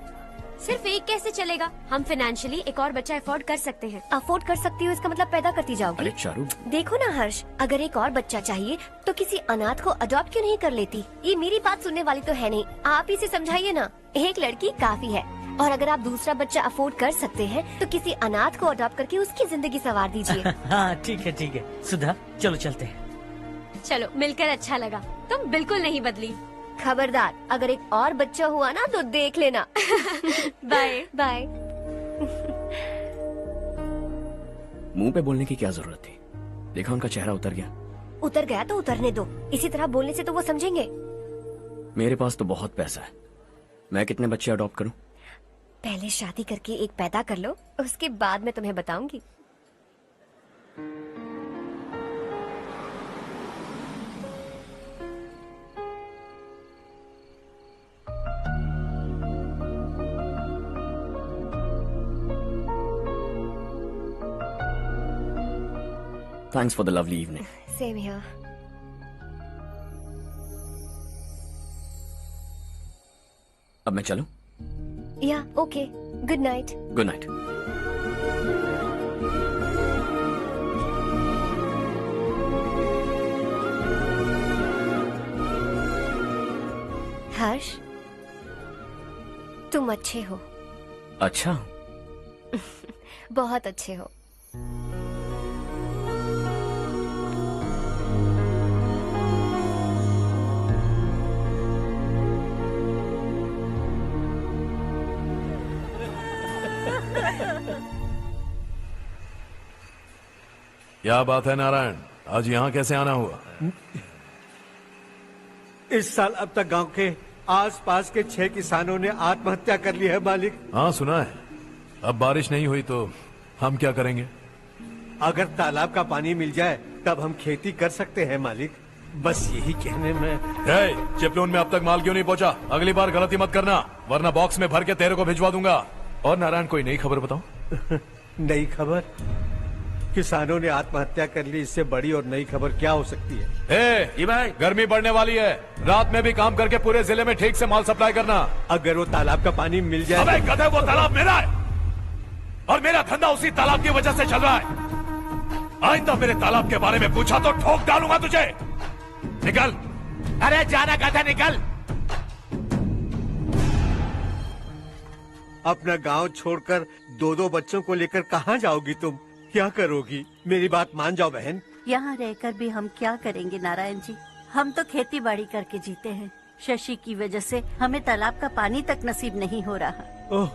सिर्फ एक कैसे चलेगा? हम फाइनेंशियली एक और बच्चा अफोर्ड कर सकते हैं। अफोर्ड कर सकती हो इसका मतलब पैदा करती जाओगी। अरे चारू, देखो ना हर्ष, अगर एक और बच्चा चाहिए तो किसी अनाथ को अडॉप्ट क्यों नहीं कर लेती? ये मेरी बात सुनने वाली तो है नहीं, आप ही से समझाइए ना। एक लड़की काफी है, और अगर आप दूसरा बच्चा अफोर्ड कर सकते हैं तो किसी अनाथ को अडॉप्ट करके उसकी जिंदगी संवार दीजिए। हाँ ठीक है सुधा, चलो चलते हैं। चलो, मिलकर अच्छा लगा। तुम बिल्कुल नहीं बदली। खबरदार, अगर एक और बच्चा हुआ ना तो देख लेना। Bye bye. मुंह पे बोलने की क्या जरूरत थी? देखा उनका चेहरा उतर गया। उतर गया तो उतरने दो, इसी तरह बोलने से तो वो समझेंगे। मेरे पास तो बहुत पैसा है, मैं कितने बच्चे अडॉप्ट करूं? पहले शादी करके एक पैदा कर लो, उसके बाद मैं तुम्हें बताऊंगी। Thanks for the lovely evening. Same here. अब मैं चलूं? Yeah, okay. Good night. Good night. हर्ष, तुम अच्छे हो। अच्छा। बहुत अच्छे हो। क्या बात है नारायण, आज यहाँ कैसे आना हुआ? इस साल अब तक गांव के आसपास के 6 किसानों ने आत्महत्या कर ली है मालिक। हाँ सुना है। अब बारिश नहीं हुई तो हम क्या करेंगे? अगर तालाब का पानी मिल जाए तब हम खेती कर सकते हैं मालिक। बस यही कहने में। चिपलून में अब तक माल क्यों नहीं पहुँचा? अगली बार गलती मत करना, वरना बॉक्स में भर के तेरे को भिजवा दूंगा। और नारायण, कोई नई खबर बताओ। नई खबर? किसानों ने आत्महत्या कर ली, इससे बड़ी और नई खबर क्या हो सकती है? भाई, गर्मी बढ़ने वाली है, रात में भी काम करके पूरे जिले में ठीक से माल सप्लाई करना। अगर वो तालाब का पानी मिल जाए। अबे गधे, वो तालाब मेरा है और मेरा धंधा उसी तालाब की वजह से चल रहा है। आइंदा मेरे तालाब के बारे में पूछा तो ठोक डालूंगा तुझे। निकल। अरे जाना गधा, निकल। अपना गांव छोड़कर 2-2 बच्चों को लेकर कहाँ जाओगी तुम? क्या करोगी? मेरी बात मान जाओ बहन। यहाँ रहकर भी हम क्या करेंगे नारायण जी? हम तो खेती बाड़ी करके जीते हैं। शशि की वजह से हमें तालाब का पानी तक नसीब नहीं हो रहा। ओह,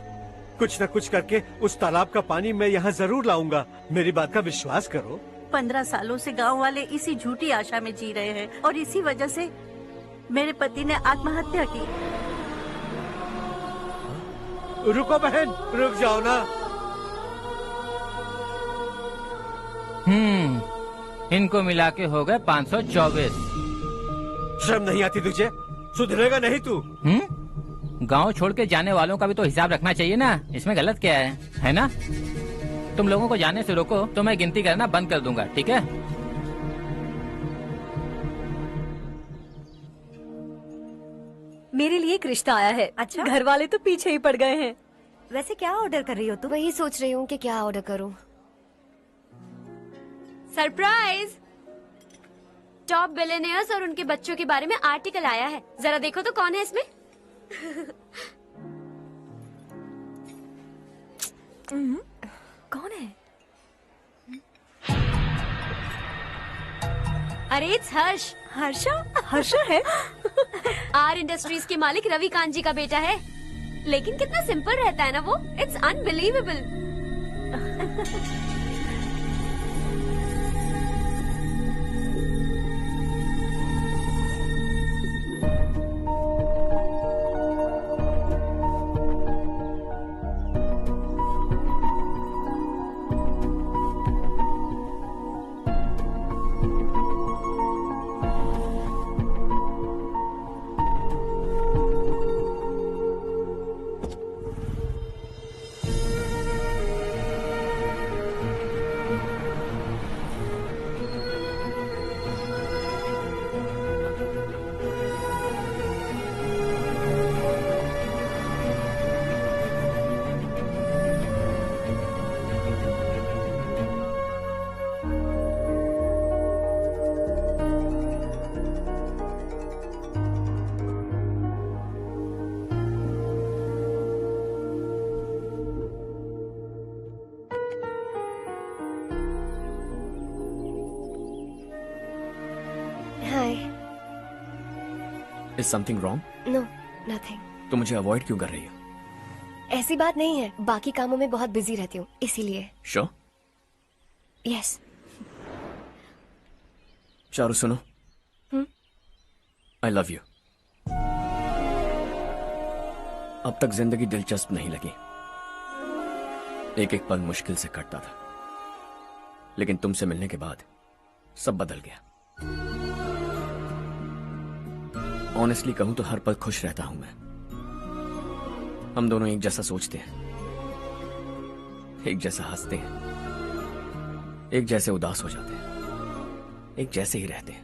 कुछ न कुछ करके उस तालाब का पानी मैं यहाँ जरूर लाऊंगा। मेरी बात का विश्वास करो। 15 सालों से गांव वाले इसी झूठी आशा में जी रहे हैं और इसी वजह से मेरे पति ने आत्महत्या की। रुको बहन, रुक जाओ ना। इनको मिला के हो गए 524। शर्म नहीं आती तुझे? सुधरेगा नहीं तू? गांव छोड़ के जाने वालों का भी तो हिसाब रखना चाहिए ना। इसमें गलत क्या है ना? तुम लोगों को जाने से रोको तो मैं गिनती करना बंद कर दूंगा, ठीक है? मेरे लिए एक रिश्ता आया है। अच्छा? घर वाले तो पीछे ही पड़ गए हैं। वैसे क्या ऑर्डर कर रही हो तुम? वही सोच रही हूँ कि क्या ऑर्डर करूँ। सरप्राइज! टॉप बिलियनियर्स और उनके बच्चों के बारे में आर्टिकल आया है। जरा देखो तो कौन है इसमें। कौन है? अरे इट्स हर्ष। हर्षा है? आर इंडस्ट्रीज के मालिक रवि कांत जी का बेटा है। लेकिन कितना सिंपल रहता है ना वो। It's unbelievable. Is something wrong? No, nothing. तो मुझे अवॉइड क्यों कर रही हो? ऐसी बात नहीं है, बाकी कामों में बहुत बिजी रहती हूँ इसीलिए। श्योर? यस। चारू सुनो, आई लव यू। अब तक जिंदगी दिलचस्प नहीं लगी, एक एक पल मुश्किल से कटता था, लेकिन तुमसे मिलने के बाद सब बदल गया। ऑनेस्टली कहूं तो हर पल खुश रहता हूं मैं। हम दोनों एक जैसा सोचते हैं, एक जैसा हंसते हैं, एक जैसे उदास हो जाते हैं, एक जैसे ही रहते हैं।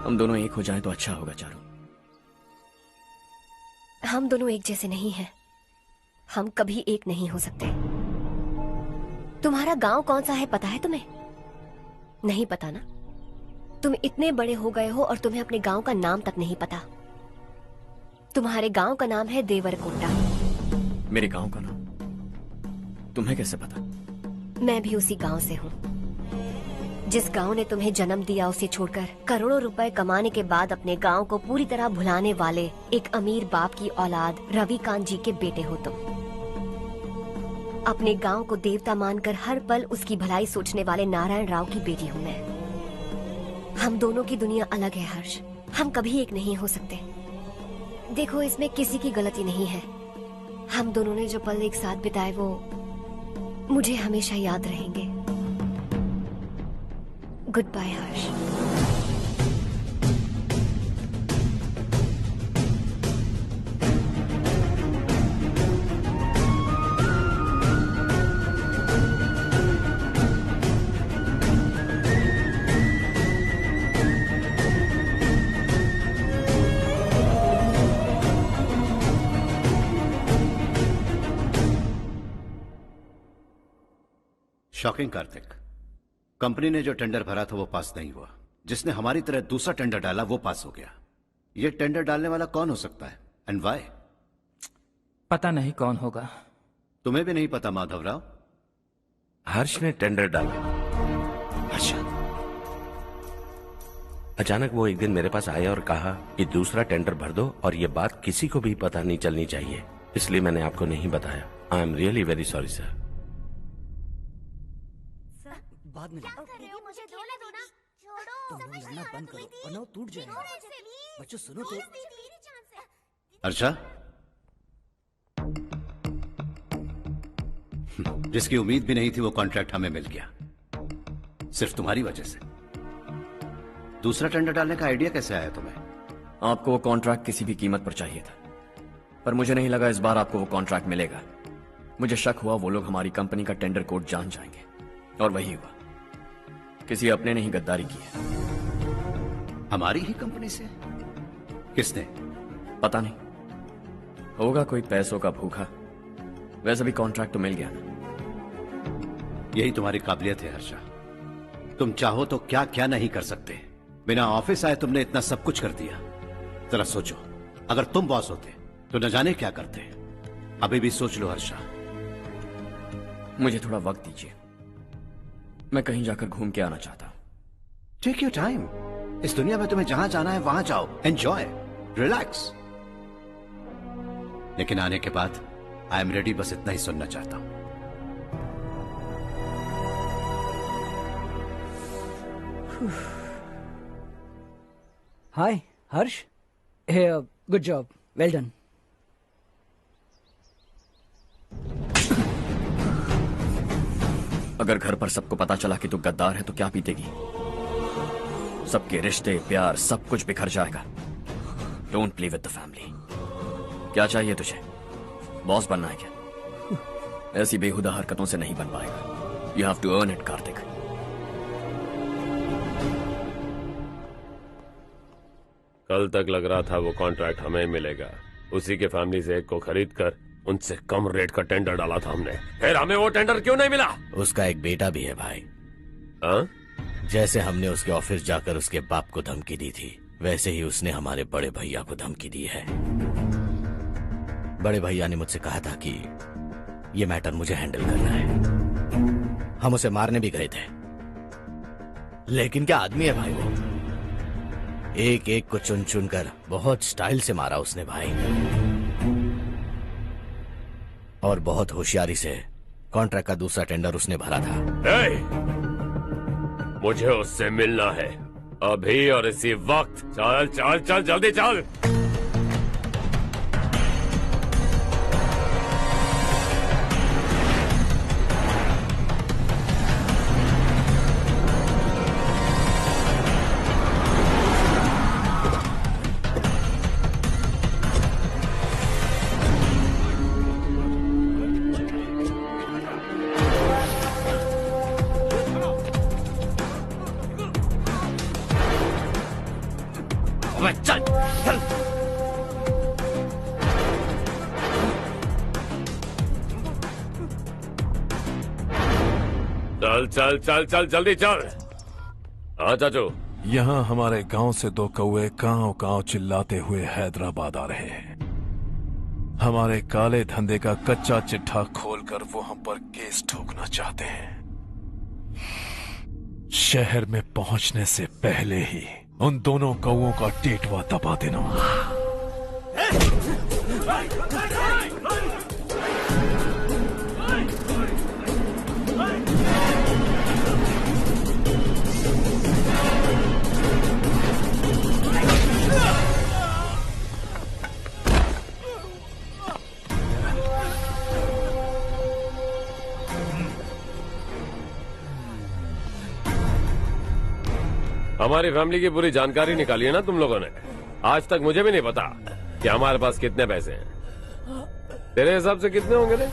हम दोनों एक हो जाएं तो अच्छा होगा चारू। हम दोनों एक जैसे नहीं हैं, हम कभी एक नहीं हो सकते। तुम्हारा गांव कौन सा है पता है तुम्हें? नहीं पता ना? तुम इतने बड़े हो गए हो और तुम्हें अपने गांव का नाम तक नहीं पता। तुम्हारे गांव का नाम है देवरकोंडा। मेरे गांव का नाम तुम्हें कैसे पता? मैं भी उसी गांव से हूँ। जिस गांव ने तुम्हें जन्म दिया उसे छोड़कर करोड़ों रुपए कमाने के बाद अपने गांव को पूरी तरह भुलाने वाले एक अमीर बाप की औलाद रविकांत जी के बेटे हो तुम। अपने गांव को देवता मानकर हर पल उसकी भलाई सोचने वाले नारायण राव की बेटी हूँ मैं। हम दोनों की दुनिया अलग है हर्ष, हम कभी एक नहीं हो सकते। देखो इसमें किसी की गलती नहीं है। हम दोनों ने जो पल एक साथ बिताए वो मुझे हमेशा याद रहेंगे। गुड बाय हर्ष। शॉकिंग कार्तिक, कंपनी ने जो टेंडर भरा था वो पास नहीं हुआ। जिसने हमारी तरह दूसरा टेंडर डाला वो पास हो गया। ये टेंडर डालने वाला कौन हो सकता है एंड व्हाई? पता नहीं कौन होगा। तुम्हें भी नहीं पता माधवराव? हर्ष ने टेंडर डाला। अच्छा। अचानक वो एक दिन मेरे पास आया और कहा कि दूसरा टेंडर भर दो और ये बात किसी को भी पता नहीं चलनी चाहिए, इसलिए मैंने आपको नहीं बताया। I am really very sorry sir. बाद में मुझे धोने दो ना। तुम लोग लड़ना बंद करो वरना वो टूट जाएगा। बच्चों सुनो तो। अर्षा, जिसकी उम्मीद भी नहीं थी वो कॉन्ट्रैक्ट हमें मिल गया, सिर्फ तुम्हारी वजह से। दूसरा टेंडर डालने का आइडिया कैसे आया तुम्हें? आपको वो कॉन्ट्रैक्ट किसी भी कीमत पर चाहिए था, पर मुझे नहीं लगा इस बार आपको वो कॉन्ट्रैक्ट मिलेगा। मुझे शक हुआ वो लोग हमारी कंपनी का टेंडर कोड जान जाएंगे, और वही हुआ। किसी अपने ने ही गद्दारी की है। हमारी ही कंपनी से? किसने? पता नहीं, होगा कोई पैसों का भूखा। वैसे भी कॉन्ट्रैक्ट तो मिल गया ना। यही तुम्हारी काबिलियत है हर्षा, तुम चाहो तो क्या क्या नहीं कर सकते। बिना ऑफिस आए तुमने इतना सब कुछ कर दिया। जरा सोचो, अगर तुम बॉस होते तो न जाने क्या करते। अभी भी सोच लो हर्षा। मुझे थोड़ा वक्त दीजिए, मैं कहीं जाकर घूम के आना चाहता हूं। Take your time. इस दुनिया में तुम्हें जहां जाना है वहां जाओ, एंजॉय, रिलैक्स। लेकिन आने के बाद आई एम रेडी, बस इतना ही सुनना चाहता हूं। हाय हर्ष। हे गुड जॉब, वेल डन। अगर घर पर सबको पता चला कि तू गद्दार है तो क्या पीतेगी? सबके रिश्ते, प्यार, सब कुछ बिखर जाएगा। Don't play with the family. क्या चाहिए तुझे? बॉस बनना है क्या? ऐसी बेहुदा हरकतों से नहीं बन पाएगा। You have to earn it Kartik. कल तक लग रहा था वो कॉन्ट्रैक्ट हमें मिलेगा। उसी के फैमिली से एक को खरीद कर उनसे कम रेट का टेंडर डाला था हमने, फिर हमें वो टेंडर क्यों नहीं मिला? उसका एक बेटा भी है भाई। हाँ? जैसे हमने उसके ऑफिस जाकर उसके बाप को धमकी दी थी, वैसे ही उसने हमारे बड़े भैया को धमकी दी है। बड़े भैया ने मुझसे कहा था कि ये मैटर मुझे हैंडल करना है। हम उसे मारने भी गए थे, लेकिन क्या आदमी है भाई वो। एक एक को चुन चुन कर बहुत स्टाइल से मारा उसने भाई, और बहुत होशियारी से कॉन्ट्रैक्ट का दूसरा टेंडर उसने भरा था। मुझे उससे मिलना है अभी और इसी वक्त। चल चल चल जल्दी चल। चल चल। चल चल चल चल जल्दी चल। हाँ चाचू। यहाँ हमारे गांव से 2 कौवे कांव चिल्लाते हुए हैदराबाद आ रहे हैं। हमारे काले धंधे का कच्चा चिट्ठा खोलकर वो हम पर केस ठोकना चाहते हैं। शहर में पहुंचने से पहले ही उन दोनों कौवों का टेटवा दबा देना। हमारी फैमिली की पूरी जानकारी निकाली है ना तुम लोगों ने। आज तक मुझे भी नहीं पता कि हमारे पास कितने पैसे हैं। तेरे हिसाब से कितने होंगे रे?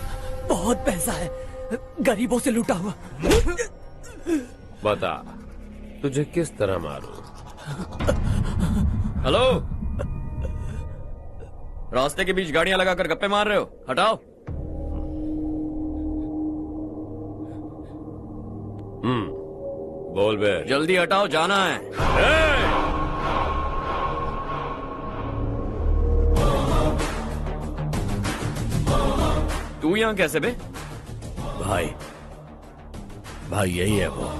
बहुत पैसा है, गरीबों से लूटा हुआ। बता तुझे किस तरह मारूं? हेलो, रास्ते के बीच गाड़ियां लगाकर गप्पे मार रहे हो? हटाओ। बोल बे। जल्दी हटाओ, जाना है। तू यहाँ कैसे बे? भाई यही है वो,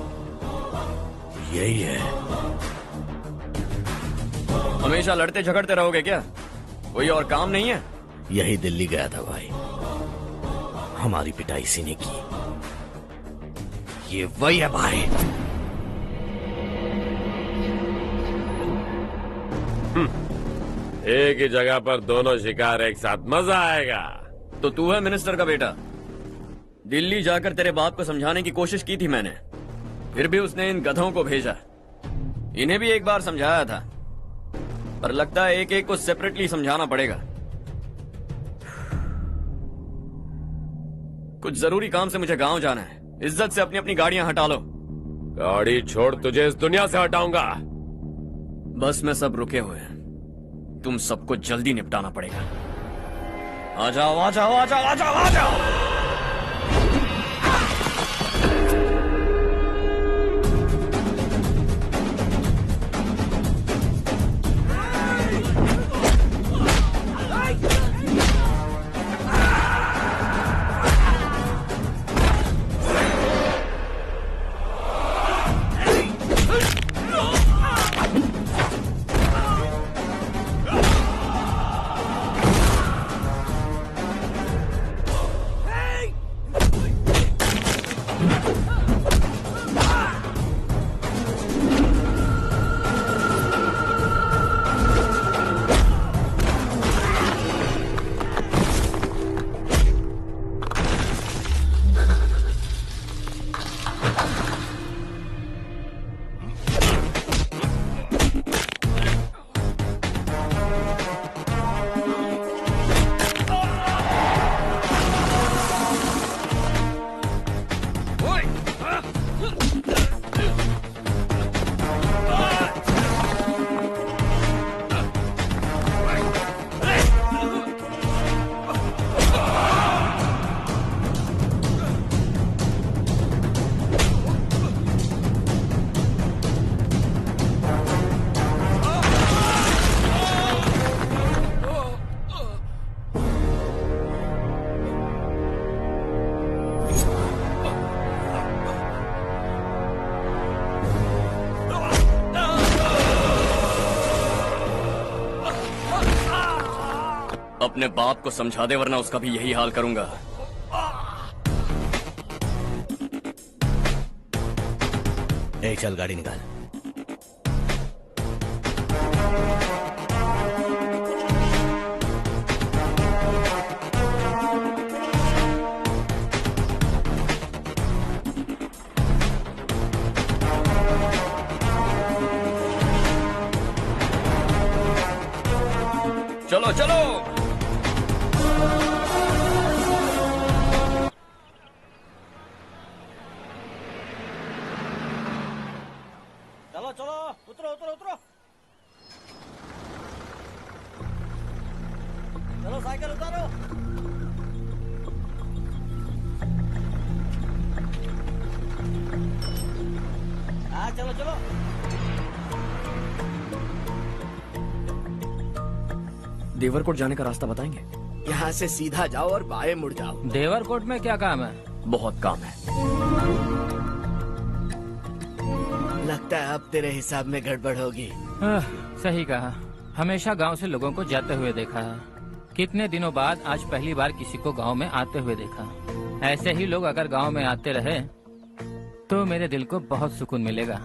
यही है। हमेशा लड़ते झगड़ते रहोगे क्या? कोई और काम नहीं है? यही दिल्ली गया था भाई, हमारी पिटाई इसी ने की। ये वही है भाई। एक ही जगह पर दोनों शिकार एक साथ, मजा आएगा। तो तू है मिनिस्टर का बेटा। दिल्ली जाकर तेरे बाप को समझाने की कोशिश की थी मैंने, फिर भी उसने इन गधों को भेजा। इन्हें भी एक बार समझाया था, पर लगता है एक एक को सेपरेटली समझाना पड़ेगा। कुछ जरूरी काम से मुझे गांव जाना है। इज्जत से अपनी अपनी गाड़ियां हटा लो। गाड़ी छोड़, तुझे इस दुनिया से हटाऊंगा। बस में सब रुके हुए हैं, तुम सबको जल्दी निपटाना पड़ेगा। आ जाओ आ जाओ आ जाओ आ जाओ आ जाओ। अपने बाप को समझा दे वरना उसका भी यही हाल करूंगा। ए, चल गाड़ी निकाल। चलो चलो। चलो चलो, उतरो उतरो उतरो। चलो साइकिल उतारो। हाँ चलो चलो। देवरकोट जाने का रास्ता बताएंगे? यहाँ से सीधा जाओ और बाएं मुड़ जाओ। देवरकोट में क्या काम है? बहुत काम है। लगता है अब तेरे हिसाब में गड़बड़ होगी। सही कहा। हमेशा गांव से लोगों को जाते हुए देखा है। कितने दिनों बाद आज पहली बार किसी को गांव में आते हुए देखा। ऐसे ही लोग अगर गांव में आते रहे तो मेरे दिल को बहुत सुकून मिलेगा।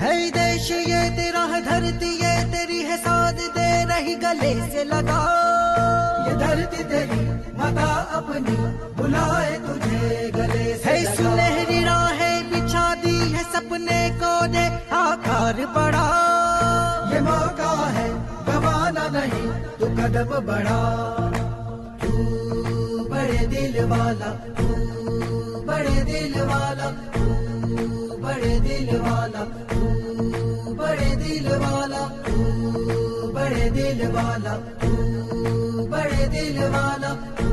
है देश ये तेरा है, धरती ये तेरी है, साथ दे रही गले से लगा। ये धरती तेरी माता अपनी बुलाए तुझे गले से लगा। सुनहरी राहें बिछा दी है, सपने को दे आकार बड़ा। ये मौका है गवाना नहीं, तू कदम बढ़ा। तू बड़े दिल वाला, तू बड़े दिल वाला, तू बड़े दिल वाला, तू बड़े दिल वाला, तू बड़े दिल वाला, तू बड़े दिल वाला, तू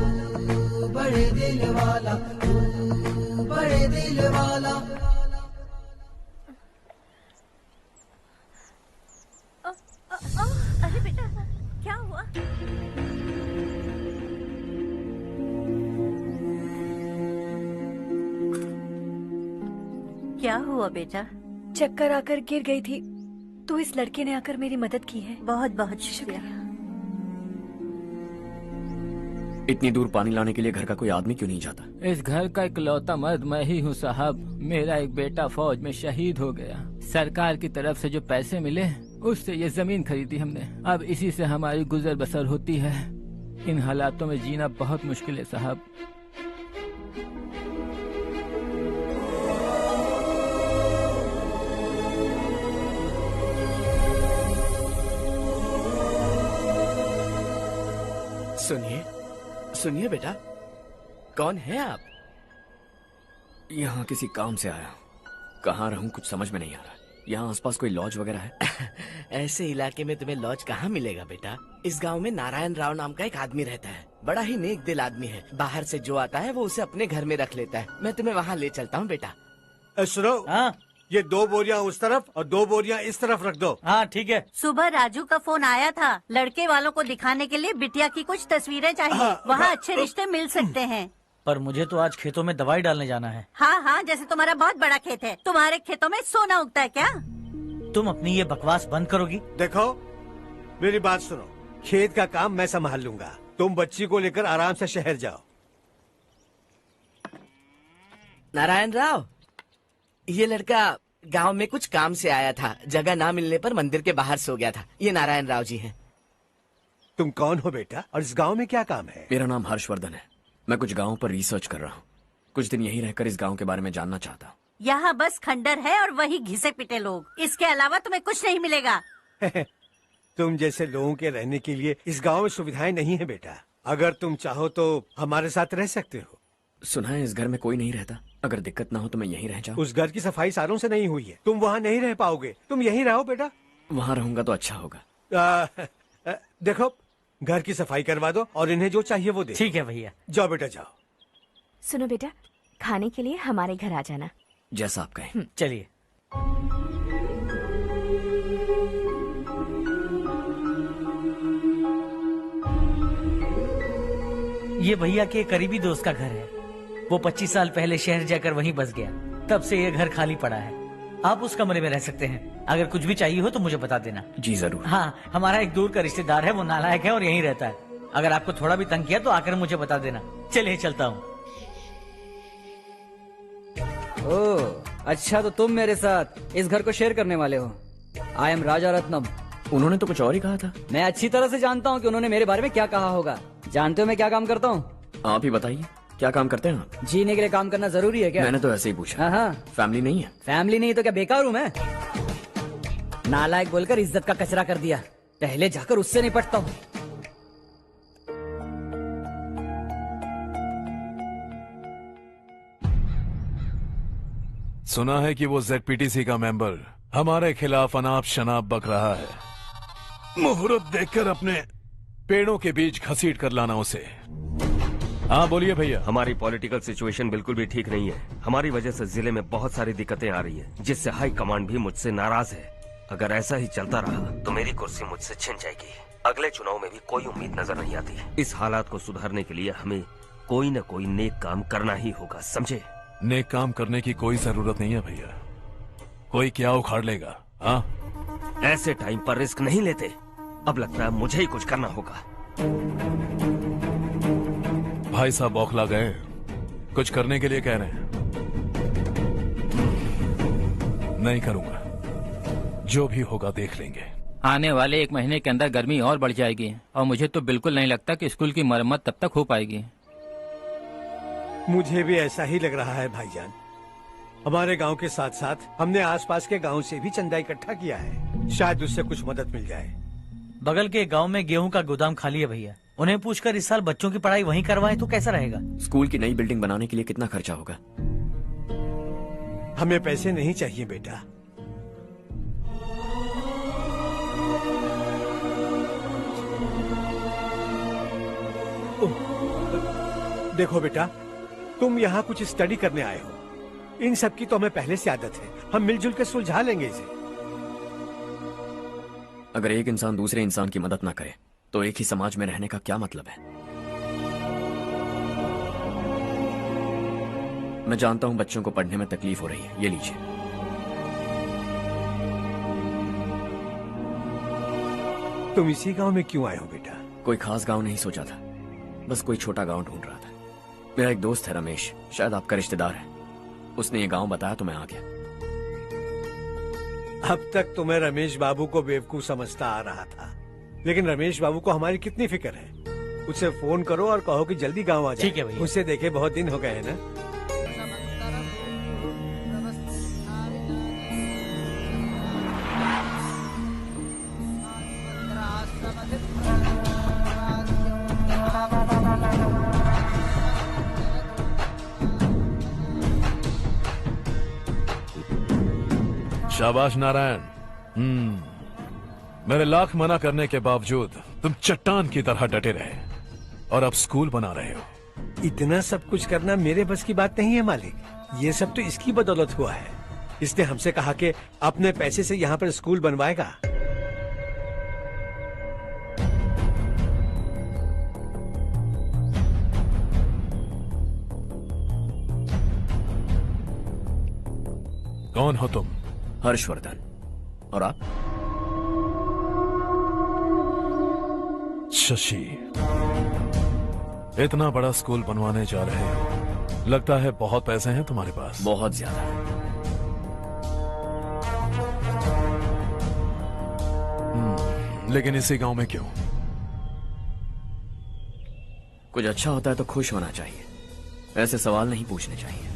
बड़े दिल वाला, तू बड़े दिल वाला। अरे बेटा क्या हुआ? क्या हुआ बेटा? चक्कर आकर गिर गई थी तो इस लड़के ने आकर मेरी मदद की है। बहुत बहुत शुक्रिया। इतनी दूर पानी लाने के लिए घर का कोई आदमी क्यों नहीं जाता? इस घर का इकलौता मर्द मैं ही हूँ साहब। मेरा एक बेटा फौज में शहीद हो गया। सरकार की तरफ से जो पैसे मिले उससे ये जमीन खरीदी हमने। अब इसी से हमारी गुजर बसर होती है। इन हालातों में जीना बहुत मुश्किल है साहब। सुनिए सुनिए बेटा, कौन है आप? यहाँ किसी काम से आया हूँ। कहाँ रहूँ कुछ समझ में नहीं आ रहा। यहाँ आसपास कोई लॉज वगैरह है? ऐसे इलाके में तुम्हें लॉज कहाँ मिलेगा बेटा? इस गांव में नारायण राव नाम का एक आदमी रहता है। बड़ा ही नेक दिल आदमी है। बाहर से जो आता है वो उसे अपने घर में रख लेता है। मैं तुम्हें वहाँ ले चलता हूँ बेटा। सुनो, ये 2 बोरियां उस तरफ और 2 बोरियां इस तरफ रख दो। हाँ ठीक है। सुबह राजू का फोन आया था। लड़के वालों को दिखाने के लिए बिटिया की कुछ तस्वीरें चाहिए। वहाँ अच्छे रिश्ते मिल सकते हैं। पर मुझे तो आज खेतों में दवाई डालने जाना है। हाँ हाँ, जैसे तुम्हारा बहुत बड़ा खेत है। तुम्हारे खेतों में सोना उगता है क्या? तुम अपनी ये बकवास बंद करोगी? देखो मेरी बात सुनो, खेत का काम मैं संभाल लूंगा। तुम बच्ची को लेकर आराम से शहर जाओ। नारायण राव, ये लड़का गांव में कुछ काम से आया था। जगह ना मिलने पर मंदिर के बाहर सो गया था। ये नारायण राव जी हैं। तुम कौन हो बेटा और इस गांव में क्या काम है? मेरा नाम हर्षवर्धन है। मैं कुछ गाँव पर रिसर्च कर रहा हूँ। कुछ दिन यहीं रहकर इस गाँव के बारे में जानना चाहता हूँ। यहाँ बस खंडर है और वही घिसे पिटे लोग। इसके अलावा तुम्हें कुछ नहीं मिलेगा। तुम जैसे लोगों के रहने के लिए इस गांव में सुविधाएं नहीं है बेटा। अगर तुम चाहो तो हमारे साथ रह सकते हो। सुना है इस घर में कोई नहीं रहता। अगर दिक्कत ना हो तो मैं यहीं रह जाऊँ। उस घर की सफाई सालों से नहीं हुई है। तुम वहाँ नहीं रह पाओगे। तुम यहीं रहो बेटा। वहाँ रहूंगा तो अच्छा होगा। देखो, घर की सफाई करवा दो और इन्हें जो चाहिए वो दे। ठीक है भैया। जाओ बेटा जाओ। सुनो बेटा, खाने के लिए हमारे घर आ जाना। जैसा आप कहें। चलिए। ये भैया के करीबी दोस्त का घर है। वो 25 साल पहले शहर जाकर वहीं बस गया। तब से ये घर खाली पड़ा है। आप उस कमरे में रह सकते हैं। अगर कुछ भी चाहिए हो तो मुझे बता देना। जी जरूर। हाँ, हमारा एक दूर का रिश्तेदार है, वो नालायक है और यहीं रहता है। अगर आपको थोड़ा भी तंग किया तो आकर मुझे बता देना। चलिए चलता हूँ। ओह, अच्छा तो तुम मेरे साथ इस घर को शेयर करने वाले हो। आई एम राजा रत्नम। उन्होंने तो कुछ और ही कहा था। मैं अच्छी तरह से जानता हूँ कि उन्होंने मेरे बारे में क्या कहा होगा। जानते हो मैं क्या काम करता हूँ? आप ही बताइए, क्या काम करते हैं आप? जीने के लिए काम करना जरूरी है क्या? मैंने तो ऐसे ही पूछा। हाँ, फैमिली नहीं है? फैमिली नहीं तो क्या बेकार हूँ मैं? नालायक बोलकर इज्जत का कचरा कर दिया। पहले जाकर उससे निपटता हूँ। सुना है कि वो ZPTC का मेंबर हमारे खिलाफ अनाप शनाप बक रहा है। मुहूर्त देखकर अपने पेड़ों के बीच घसीट कर लाना उसे। हाँ बोलिए भैया। हमारी पॉलिटिकल सिचुएशन बिल्कुल भी ठीक नहीं है। हमारी वजह से जिले में बहुत सारी दिक्कतें आ रही है, जिससे हाई कमांड भी मुझसे नाराज है। अगर ऐसा ही चलता रहा तो मेरी कुर्सी मुझसे छिन जाएगी। अगले चुनाव में भी कोई उम्मीद नजर नहीं आती। इस हालात को सुधारने के लिए हमें कोई न कोई नेक काम करना ही होगा, समझे? नेक काम करने की कोई जरूरत नहीं है भैया। कोई क्या उखाड़ लेगा? हाँ, ऐसे टाइम पर रिस्क नहीं लेते। अब लगता है मुझे ही कुछ करना होगा। भाई साहब बौखला गए, कुछ करने के लिए कह रहे हैं। नहीं करूंगा, जो भी होगा देख लेंगे। आने वाले 1 महीने के अंदर गर्मी और बढ़ जाएगी और मुझे तो बिल्कुल नहीं लगता कि स्कूल की मरम्मत तब तक हो पाएगी। मुझे भी ऐसा ही लग रहा है भाईजान। हमारे गांव के साथ साथ हमने आसपास के गांव से भी चंदा इकट्ठा किया है, शायद उससे कुछ मदद मिल जाए। बगल के गांव में गेहूं का गोदाम खाली है भैया। उन्हें पूछकर इस साल बच्चों की पढ़ाई वहीं करवाएं तो कैसा रहेगा? स्कूल की नई बिल्डिंग बनाने के लिए कितना खर्चा होगा? हमें पैसे नहीं चाहिए बेटा। देखो बेटा, तुम यहाँ कुछ स्टडी करने आए हो। इन सब की तो हमें पहले से आदत है। हम मिलजुल कर सुलझा लेंगे इसे। अगर एक इंसान दूसरे इंसान की मदद ना करे तो एक ही समाज में रहने का क्या मतलब है? मैं जानता हूं बच्चों को पढ़ने में तकलीफ हो रही है, ये लीजिए। तुम इसी गांव में क्यों आए हो बेटा? कोई खास गांव नहीं सोचा था, बस कोई छोटा गांव ढूंढ रहा था। मेरा एक दोस्त है रमेश, शायद आपका रिश्तेदार है। उसने ये गांव बताया तो मैं आ गया। अब तक तो मैं रमेश बाबू को बेवकूफ समझता आ रहा था, लेकिन रमेश बाबू को हमारी कितनी फिक्र है। उसे फोन करो और कहो कि जल्दी गांव आ जाए। ठीक है भैया। उसे देखे बहुत दिन हो गए हैं ना। शाबाश नारायण। मेरे लाख मना करने के बावजूद तुम चट्टान की तरह डटे रहे और अब स्कूल बना रहे हो। इतना सब कुछ करना मेरे बस की बात नहीं है मालिक। ये सब तो इसकी बदौलत हुआ है। इसने हमसे कहा कि अपने पैसे से यहाँ पर स्कूल बनवाएगा। कौन हो तुम? हर्षवर्धन। और आप? शशि। इतना बड़ा स्कूल बनवाने जा रहे हो, लगता है बहुत पैसे हैं तुम्हारे पास। बहुत ज्यादा। लेकिन इसी गांव में क्यों? कुछ अच्छा होता है तो खुश होना चाहिए, ऐसे सवाल नहीं पूछने चाहिए।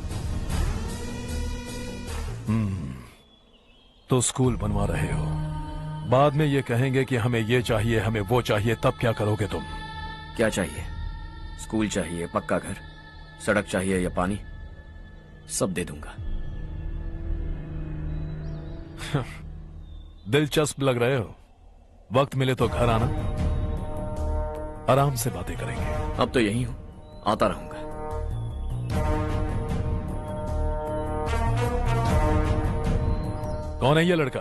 तो स्कूल बनवा रहे हो, बाद में ये कहेंगे कि हमें ये चाहिए, हमें वो चाहिए, तब क्या करोगे तुम? क्या चाहिए? स्कूल चाहिए, पक्का घर, सड़क चाहिए या पानी, सब दे दूंगा। दिलचस्प लग रहे हो। वक्त मिले तो घर आना, आराम से बातें करेंगे। अब तो यही हूं, आता रहूंगा। कौन है ये लड़का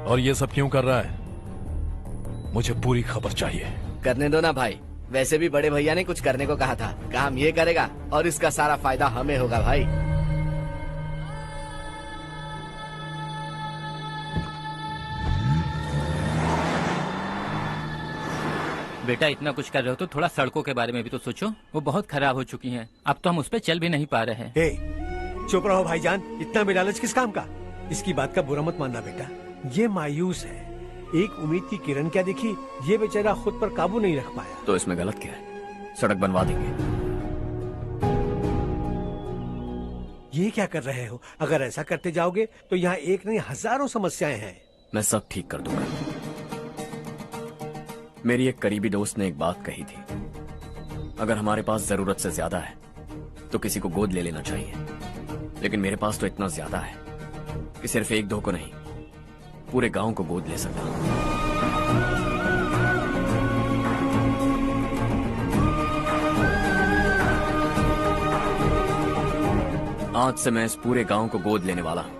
और ये सब क्यों कर रहा है? मुझे पूरी खबर चाहिए। करने दो ना भाई, वैसे भी बड़े भैया ने कुछ करने को कहा था। काम ये करेगा और इसका सारा फायदा हमें होगा भाई। बेटा इतना कुछ कर रहे हो तो थोड़ा सड़कों के बारे में भी तो सोचो, वो बहुत खराब हो चुकी हैं। अब तो हम उस पर चल भी नहीं पा रहे हैं। चुप रहो भाईजान, इतना भी लालच किस काम का? इसकी बात का बुरा मत मानना बेटा, ये मायूस है। एक उम्मीद की किरण क्या दिखी, ये बेचारा खुद पर काबू नहीं रख पाया। तो इसमें गलत क्या है? सड़क बनवा देंगे। ये क्या कर रहे हो? अगर ऐसा करते जाओगे तो यहाँ एक नहीं हजारों समस्याएं हैं। मैं सब ठीक कर दूंगा। मेरी एक करीबी दोस्त ने एक बात कही थी, अगर हमारे पास जरूरत से ज्यादा है तो किसी को गोद ले लेना चाहिए, लेकिन मेरे पास तो इतना ज्यादा है कि सिर्फ एक दो को नहीं, पूरे गांव को गोद ले सकता हूं। आज से मैं इस पूरे गांव को गोद लेने वाला हूं।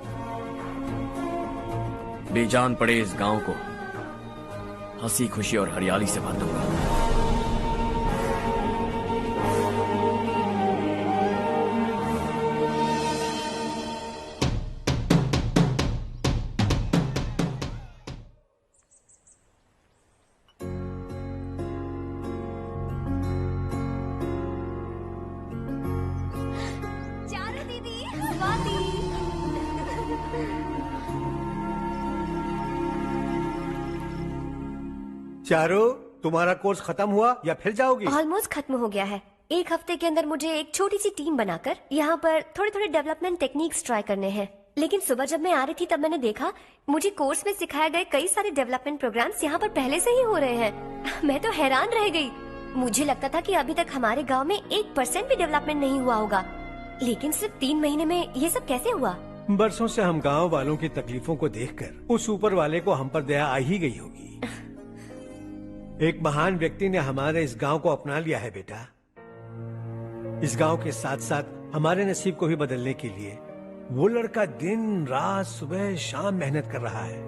बेजान पड़े इस गांव को हंसी खुशी और हरियाली से भर दूंगा। चारू दीदी, स्वाति। चारू, तुम्हारा कोर्स खत्म हुआ या फिर जाओगी? ऑलमोस्ट खत्म हो गया है। एक हफ्ते के अंदर मुझे एक छोटी सी टीम बनाकर यहाँ पर थोड़े थोड़े डेवलपमेंट टेक्निक्स ट्राई करने हैं। लेकिन सुबह जब मैं आ रही थी तब मैंने देखा मुझे कोर्स में सिखाए गए कई सारे डेवलपमेंट प्रोग्राम्स यहाँ पर पहले से ही हो रहे हैं। मैं तो हैरान रह गई। मुझे लगता था कि अभी तक हमारे गाँव में 1% भी डेवलपमेंट नहीं हुआ होगा, लेकिन सिर्फ 3 महीने में ये सब कैसे हुआ? बरसों से हम गांव वालों की तकलीफों को देखकर उस ऊपर वाले को हम पर दया आ ही गई होगी। एक महान व्यक्ति ने हमारे इस गांव को अपना लिया है बेटा। इस गांव के साथ साथ हमारे नसीब को भी बदलने के लिए वो लड़का दिन रात सुबह शाम मेहनत कर रहा है।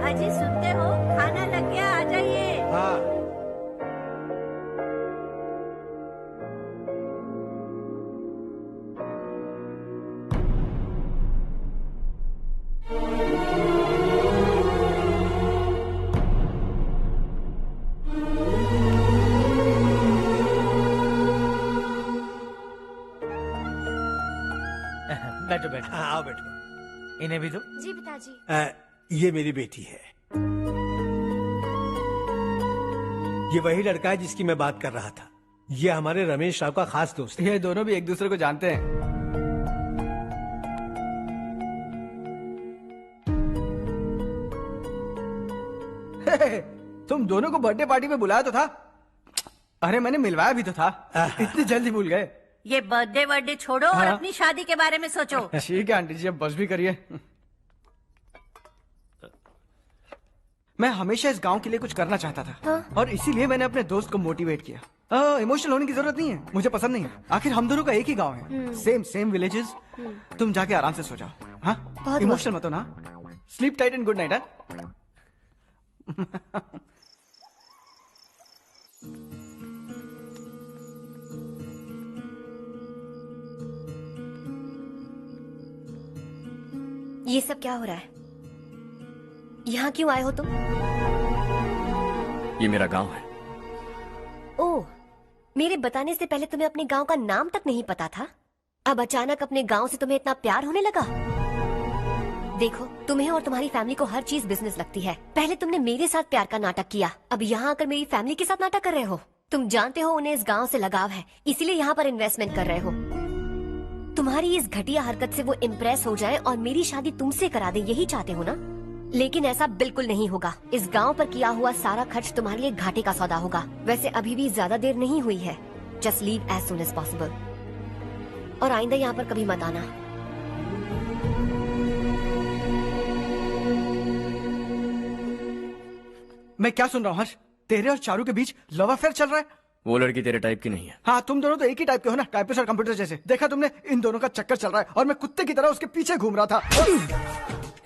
अजी सुनते हो, खाना लग गया, आ जाइए। हाँ। बैठो बैठो। आओ बैठो। इन्हें भी दो। जी पिताजी। ये मेरी बेटी है। ये वही लड़का है जिसकी मैं बात कर रहा था। ये हमारे रमेश राव का खास दोस्त है। ये दोनों भी एक दूसरे को जानते हैं। तुम दोनों को बर्थडे पार्टी में बुलाया तो था। अरे मैंने मिलवाया भी तो था। इतनी जल्दी भूल गए। ये बर्थडे छोड़ो और अपनी शादी के बारे में सोचो। ठीक है आंटी जी, अब बस भी करिए। मैं हमेशा इस गांव के लिए कुछ करना चाहता था। हाँ? और इसीलिए मैंने अपने दोस्त को मोटिवेट किया। इमोशनल होने की जरूरत नहीं है, मुझे पसंद नहीं है। आखिर हम दोनों का एक ही गांव है, सेम विलेजेस। तुम जाके आराम से सो जाओ। हाँ, इमोशनल मत हो ना। Sleep tight and good night. ये सब क्या हो रहा है? यहाँ क्यों आए हो तुम? ये मेरा गांव है। ओह, मेरे बताने से पहले तुम्हें अपने गांव का नाम तक नहीं पता था? अब अचानक अपने गांव से तुम्हें इतना प्यार होने लगा? देखो, तुम्हें और तुम्हारी फैमिली को हर चीज बिजनेस लगती है। पहले तुमने मेरे साथ प्यार का नाटक किया, अब यहाँ आकर मेरी फैमिली के साथ नाटक कर रहे हो। तुम जानते हो उन्हें इस गांव से लगाव है, इसीलिए यहाँ पर इन्वेस्टमेंट कर रहे हो। तुम्हारी इस घटिया हरकत से वो इम्प्रेस हो जाए और मेरी शादी तुमसे करा दे, यही चाहते हो ना? लेकिन ऐसा बिल्कुल नहीं होगा। इस गांव पर किया हुआ सारा खर्च तुम्हारे लिए घाटे का सौदा होगा। वैसे अभी भी ज्यादा देर नहीं हुई है। Just leave as soon as possible. और आइंदा यहाँ पर कभी मत आना। मैं क्या सुन रहा हूँ हर्ष? तेरे और चारू के बीच लव अफेयर चल रहा है? वो लड़की तेरे टाइप की नहीं है। हाँ, तुम दोनों तो एक ही टाइप के हो ना, टाइपिस्ट और कंप्यूटर जैसे। देखा तुमने, इन दोनों का चक्कर चल रहा है और मैं कुत्ते की तरह उसके पीछे घूम रहा था।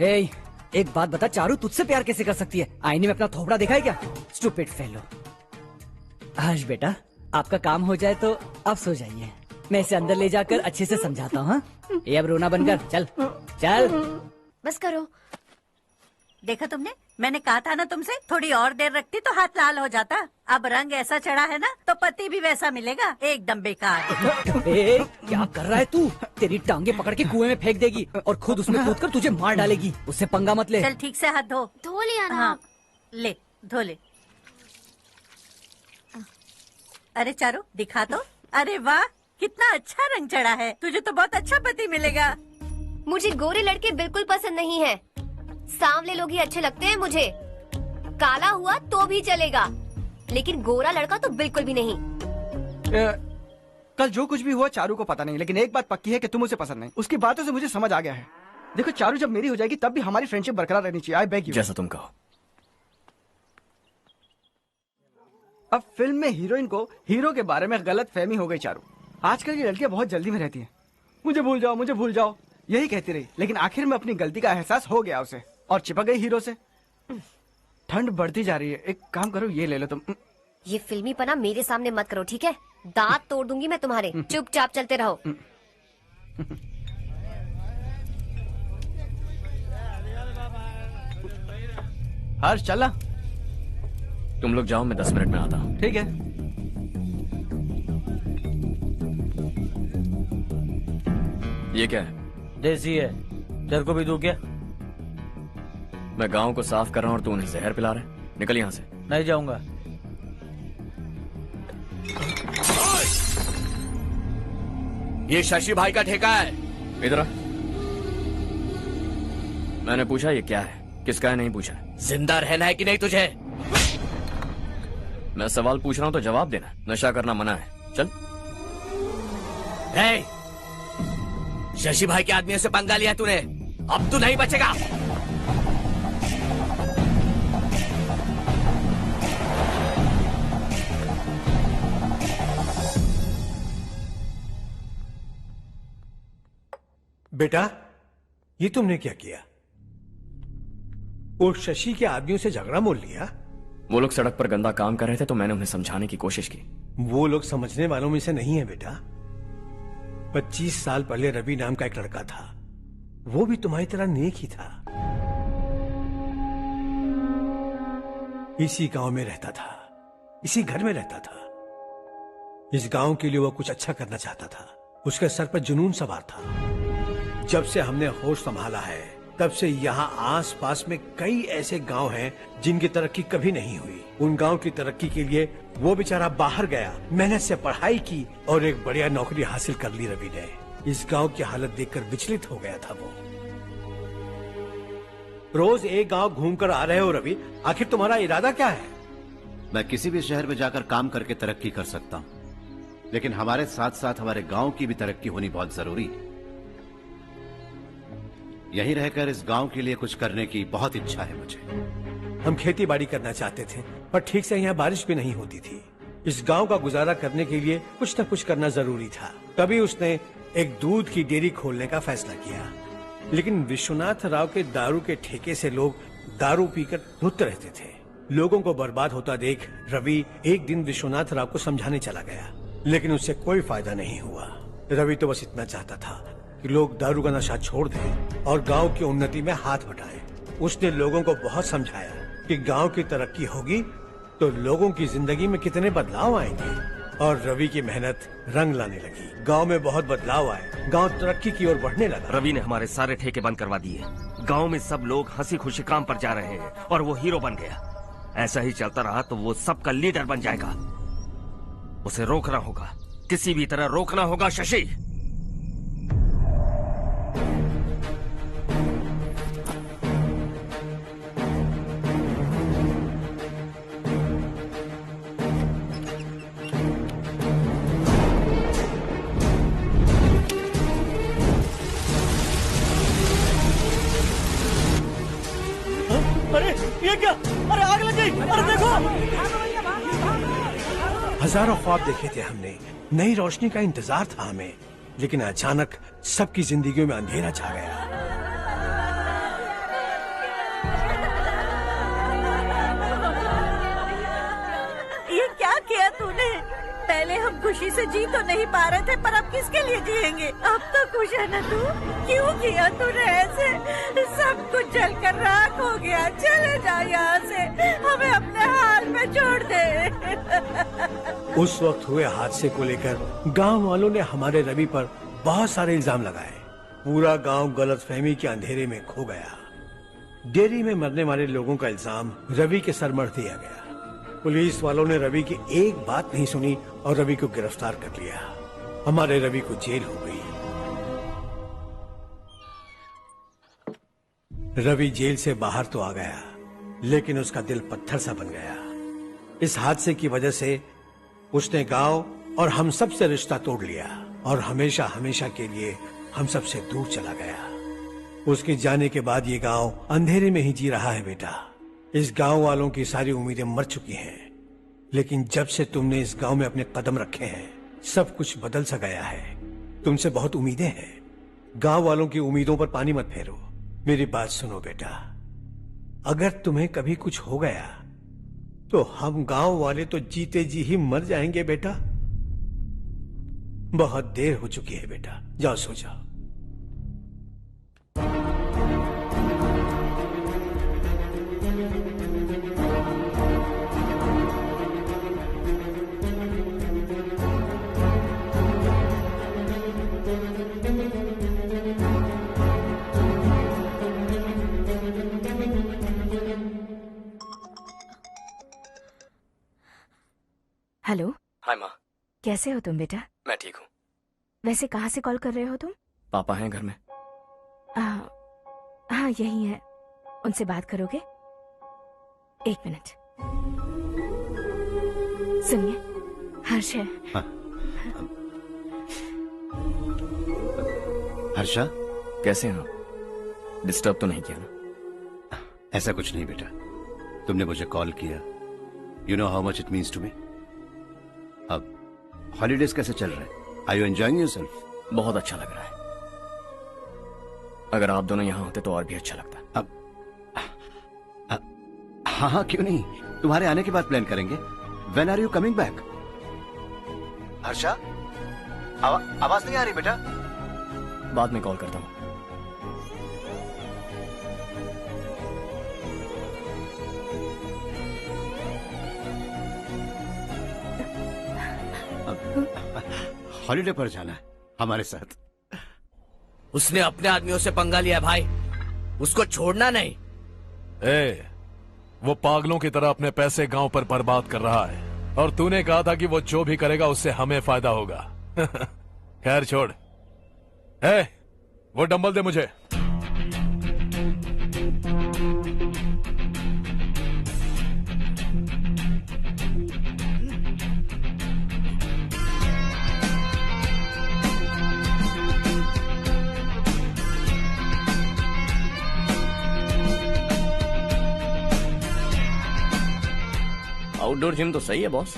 हे, एक बात बता, चारू तुझसे प्यार कैसे कर सकती है? आईने में अपना थोपड़ा देखा है क्या? Stupid fellow. हर्ष बेटा, आपका काम हो जाए तो अब सो जाइए। मैं इसे अंदर ले जाकर अच्छे से समझाता हूँ। ये अब रोना बनकर चल चल। बस करो। देखा तुमने, मैंने कहा था ना तुमसे, थोड़ी और देर रखती तो हाथ लाल हो जाता। अब रंग ऐसा चढ़ा है ना तो पति भी वैसा मिलेगा, एकदम बेकार। क्या कर रहा है तू? तेरी टांगे पकड़ के कुएं में फेंक देगी और खुद उसमें कूदकर तुझे मार डालेगी। उससे पंगा मत ले। चल ठीक से हाथ धो। धो लिया ना। हाँ, ले धो ले। अरे चारू दिखा तो। अरे वाह, कितना अच्छा रंग चढ़ा है। तुझे तो बहुत अच्छा पति मिलेगा। मुझे गोरे लड़के बिल्कुल पसंद नहीं है। सांवले लोग ही अच्छे लगते हैं मुझे। काला हुआ तो भी चलेगा, लेकिन गोरा लड़का तो बिल्कुल भी नहीं। कल जो कुछ भी हुआ चारू को पता नहीं, लेकिन एक बात पक्की है कि तुम उसे पसंद नहीं। उसकी बातों से मुझे समझ आ गया है। देखो चारू जब मेरी हो जाएगी तब भी हमारी फ्रेंडशिप बरकरार रहनी चाहिए। I beg you. जैसा तुम कहो। अब फिल्म में हीरोइन को हीरो के बारे में गलत फहमी हो गई चारू। आजकल की लड़कियां बहुत जल्दी में रहती हैं। मुझे भूल जाओ, मुझे भूल जाओ, यही कहती रही, लेकिन आखिर में अपनी गलती का एहसास हो गया उसे और चिपक गई हीरो से। ठंड बढ़ती जा रही है, एक काम करो ये ले लो तुम। ये फिल्मी पना मेरे सामने मत करो, ठीक है? दांत तोड़ दूंगी मैं तुम्हारे। चुपचाप चलते रहो। हर्ष चला। तुम लोग जाओ, मैं 10 मिनट में आता हूँ। ठीक है। ये क्या है? देसी है, तेरे को भी दूं क्या? मैं गांव को साफ कर रहा हूँ और तू उन्हें जहर पिला रहा है। निकल यहाँ से। नहीं जाऊंगा। ये शशि भाई का ठेका है। इधर आ। मैंने पूछा ये क्या है, किसका है नहीं पूछा। जिंदा रहना है कि नहीं तुझे? मैं सवाल पूछ रहा हूँ तो जवाब देना। नशा करना मना है। चल। हे, शशि भाई के आदमियों से पंगा लिया तूने, अब तू नहीं बचेगा। बेटा, ये तुमने क्या किया? वो शशि के आदमियों से झगड़ा मोल लिया? वो लोग सड़क पर गंदा काम कर रहे थे तो मैंने उन्हें समझाने की कोशिश की। वो लोग समझने वालों में से नहीं है बेटा। 25 साल पहले रवि नाम का एक लड़का था, वो भी तुम्हारी तरह नेक ही था। इसी गांव में रहता था, इसी घर में रहता था। इस गांव के लिए वो कुछ अच्छा करना चाहता था। उसके सर पर जुनून सवार था। जब से हमने होश संभाला है तब से यहाँ आस पास में कई ऐसे गांव हैं जिनकी तरक्की कभी नहीं हुई। उन गांव की तरक्की के लिए वो बेचारा बाहर गया, मेहनत से पढ़ाई की और एक बढ़िया नौकरी हासिल कर ली रवि ने। इस गांव की हालत देखकर विचलित हो गया था वो। रोज एक गांव घूमकर आ रहे हो रवि, आखिर तुम्हारा इरादा क्या है? मैं किसी भी शहर में जाकर काम करके तरक्की कर सकता हूँ, लेकिन हमारे साथ साथ हमारे गांव की भी तरक्की होनी बहुत जरूरी है। यहीं रहकर इस गांव के लिए कुछ करने की बहुत इच्छा है मुझे। हम खेती बाड़ी करना चाहते थे, पर ठीक से यहाँ बारिश भी नहीं होती थी। इस गांव का गुजारा करने के लिए कुछ न कुछ करना जरूरी था। तभी उसने एक दूध की डेयरी खोलने का फैसला किया। लेकिन विश्वनाथ राव के दारू के ठेके से लोग दारू पीकर धुत रहते थे। लोगों को बर्बाद होता देख रवि एक दिन विश्वनाथ राव को समझाने चला गया, लेकिन उससे कोई फायदा नहीं हुआ। रवि तो बस इतना चाहता था कि लोग दारू का नशा छोड़ दें और गांव की उन्नति में हाथ बटाएं। उसने लोगों को बहुत समझाया कि गांव की तरक्की होगी तो लोगों की जिंदगी में कितने बदलाव आएंगे, और रवि की मेहनत रंग लाने लगी। गांव में बहुत बदलाव आए, गांव तरक्की की ओर बढ़ने लगा। रवि ने हमारे सारे ठेके बंद करवा दिए। गांव में सब लोग हंसी खुशी काम पर जा रहे हैं और वो हीरो बन गया। ऐसा ही चलता रहा तो वो सबका लीडर बन जाएगा। उसे रोकना होगा, किसी भी तरह रोकना होगा शशि। अरे ये क्या? अरे आग लग गई! अरे देखो! हजारों ख्वाब देखे थे हमने, नई रोशनी का इंतजार था हमें, लेकिन अचानक सबकी जिंदगियों में अंधेरा छा गया। ये क्या किया तूने? पहले हम खुशी से जी तो नहीं पा रहे थे, पर अब किसके लिए जिएंगे? अब तो खुश है ना तू? क्यों किया तूने ऐसे? सब कुछ जलकर राख हो गया। चले जा यहाँ से, हमें अपने हाल में छोड़ दे। उस वक्त हुए हादसे को लेकर गांव वालों ने हमारे रवि पर बहुत सारे इल्जाम लगाए। पूरा गांव गलतफहमी के अंधेरे में खो गया। डेयरी में मरने वाले लोगों का इल्जाम रवि के सर मढ़ दिया गया। पुलिस वालों ने रवि की एक बात नहीं सुनी और रवि को गिरफ्तार कर लिया। हमारे रवि को जेल हो गई। रवि जेल से बाहर तो आ गया, लेकिन उसका दिल पत्थर सा बन गया। इस हादसे की वजह से उसने गांव और हम सब से रिश्ता तोड़ लिया और हमेशा हमेशा के लिए हम सब से दूर चला गया। उसके जाने के बाद ये गांव अंधेरे में ही जी रहा है बेटा। इस गांव वालों की सारी उम्मीदें मर चुकी हैं, लेकिन जब से तुमने इस गांव में अपने कदम रखे हैं, सब कुछ बदल सा गया है। तुमसे बहुत उम्मीदें हैं। गांव वालों की उम्मीदों पर पानी मत फेरो। मेरी बात सुनो बेटा, अगर तुम्हें कभी कुछ हो गया तो हम गांव वाले तो जीते जी ही मर जाएंगे बेटा। बहुत देर हो चुकी है बेटा, जाओ सो जाओ। हेलो। हाय माँ। कैसे हो तुम बेटा? मैं ठीक हूँ। वैसे कहाँ से कॉल कर रहे हो तुम? पापा हैं घर में। हाँ यही है। उनसे बात करोगे? एक मिनट सुनिए, हर्ष है। हाँ। हर्षा, कैसे हैं आप? डिस्टर्ब तो नहीं किया ना? ऐसा कुछ नहीं बेटा, तुमने मुझे कॉल किया। You know how much it means to me. अब हॉलीडेज कैसे चल रहे हैं? Are you enjoying yourself? बहुत अच्छा लग रहा है। अगर आप दोनों यहाँ होते तो और भी अच्छा लगता। अब हाँ हाँ क्यों नहीं, तुम्हारे आने के बाद प्लान करेंगे। When are you coming back? Harsha, आवाज नहीं आ रही बेटा। बाद में कॉल करता हूँ। हॉलीडे पर जाना है हमारे साथ। उसने अपने आदमियों से पंगा लिया भाई, उसको छोड़ना नहीं। वो पागलों की तरह अपने पैसे गांव पर बर्बाद कर रहा है और तूने कहा था कि वो जो भी करेगा उससे हमें फायदा होगा। खैर छोड़। वो डंबल दे मुझे। आउटडोर जिम तो सही है बॉस।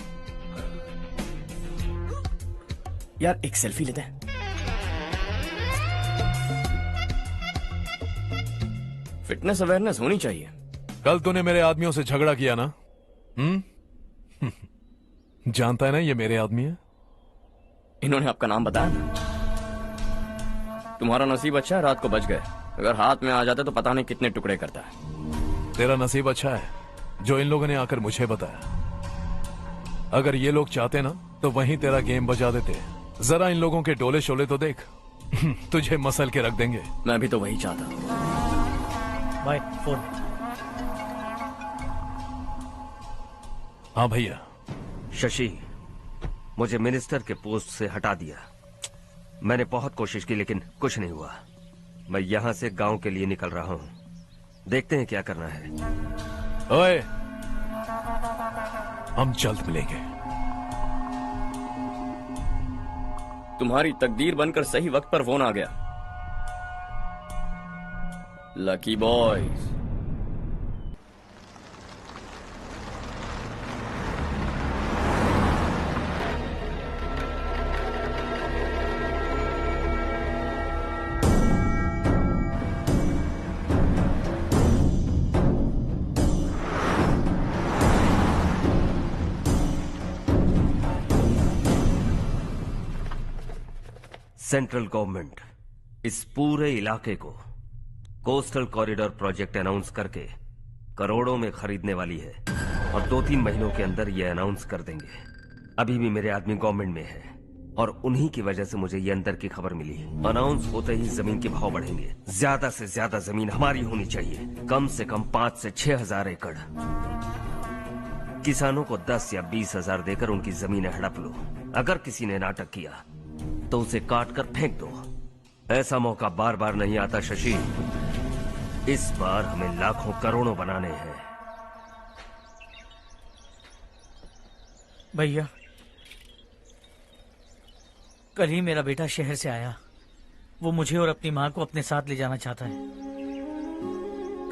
यार एक सेल्फी लेते हैं। फिटनेस अवेयरनेस होनी चाहिए। कल तूने मेरे आदमियों से झगड़ा किया ना? जानता है ना ये मेरे आदमी है। इन्होंने आपका नाम बताया? तुम्हारा नसीब अच्छा है रात को बच गए, अगर हाथ में आ जाते तो पता नहीं कितने टुकड़े करता है। तेरा नसीब अच्छा है जो इन लोगों ने आकर मुझे बताया। अगर ये लोग चाहते ना तो वहीं तेरा गेम बजा देते। जरा इन लोगों के डोले शोले तो देख। तुझे मसल के रख देंगे। मैं भी तो वही चाहता हूँ। Bye phone. हाँ भैया। शशि, मुझे मिनिस्टर के पोस्ट से हटा दिया। मैंने बहुत कोशिश की लेकिन कुछ नहीं हुआ। मैं यहाँ से गांव के लिए निकल रहा हूँ। देखते हैं क्या करना है। ओए, हम जल्द मिलेंगे। तुम्हारी तकदीर बनकर सही वक्त पर फोन आ गया। Lucky boys. सेंट्रल गवर्नमेंट इस पूरे इलाके को कोस्टल कॉरिडोर प्रोजेक्ट अनाउंस करके करोड़ों में खरीदने वाली है और 2-3 महीनों के अंदर ये अनाउंस कर देंगे। अभी भी मेरे आदमी गवर्नमेंट में है और उन्हीं की वजह से मुझे ये अंदर की खबर मिली। अनाउंस होते ही जमीन के भाव बढ़ेंगे। ज्यादा से ज्यादा जमीन हमारी होनी चाहिए, कम से कम 5 से 6 हजार एकड़। किसानों को 10 या 20 हजार देकर उनकी जमीनें हड़प लो। अगर किसी ने नाटक किया तो उसे काट कर फेंक दो। ऐसा मौका बार बार नहीं आता शशि। इस बार हमें लाखों करोड़ों बनाने हैं। भैया, कल ही मेरा बेटा शहर से आया। वो मुझे और अपनी माँ को अपने साथ ले जाना चाहता है।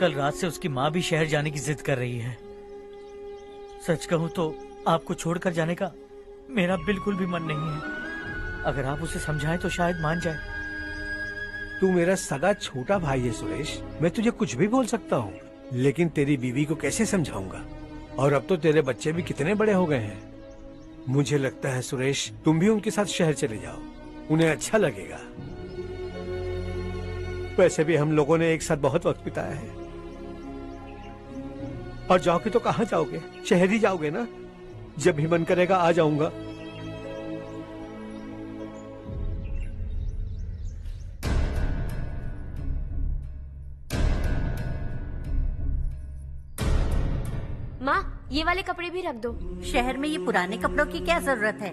कल रात से उसकी माँ भी शहर जाने की जिद कर रही है। सच कहूँ तो आपको छोड़कर जाने का मेरा बिल्कुल भी मन नहीं है। अगर आप उसे समझाएं तो शायद मान जाए। तू मेरा सगा छोटा भाई है सुरेश, मैं तुझे कुछ भी बोल सकता हूँ, लेकिन तेरी बीवी को कैसे समझाऊंगा? और अब तो तेरे बच्चे भी कितने बड़े हो गए हैं। मुझे लगता है सुरेश, तुम भी उनके साथ शहर चले जाओ, उन्हें अच्छा लगेगा। वैसे भी हम लोगों ने एक साथ बहुत वक्त बिताया है। और जाओगे तो कहाँ जाओगे? शहर ही जाओगे ना? जब भी मन करेगा आ जाऊंगा। माँ, ये वाले कपड़े भी रख दो। शहर में ये पुराने कपड़ों की क्या जरूरत है?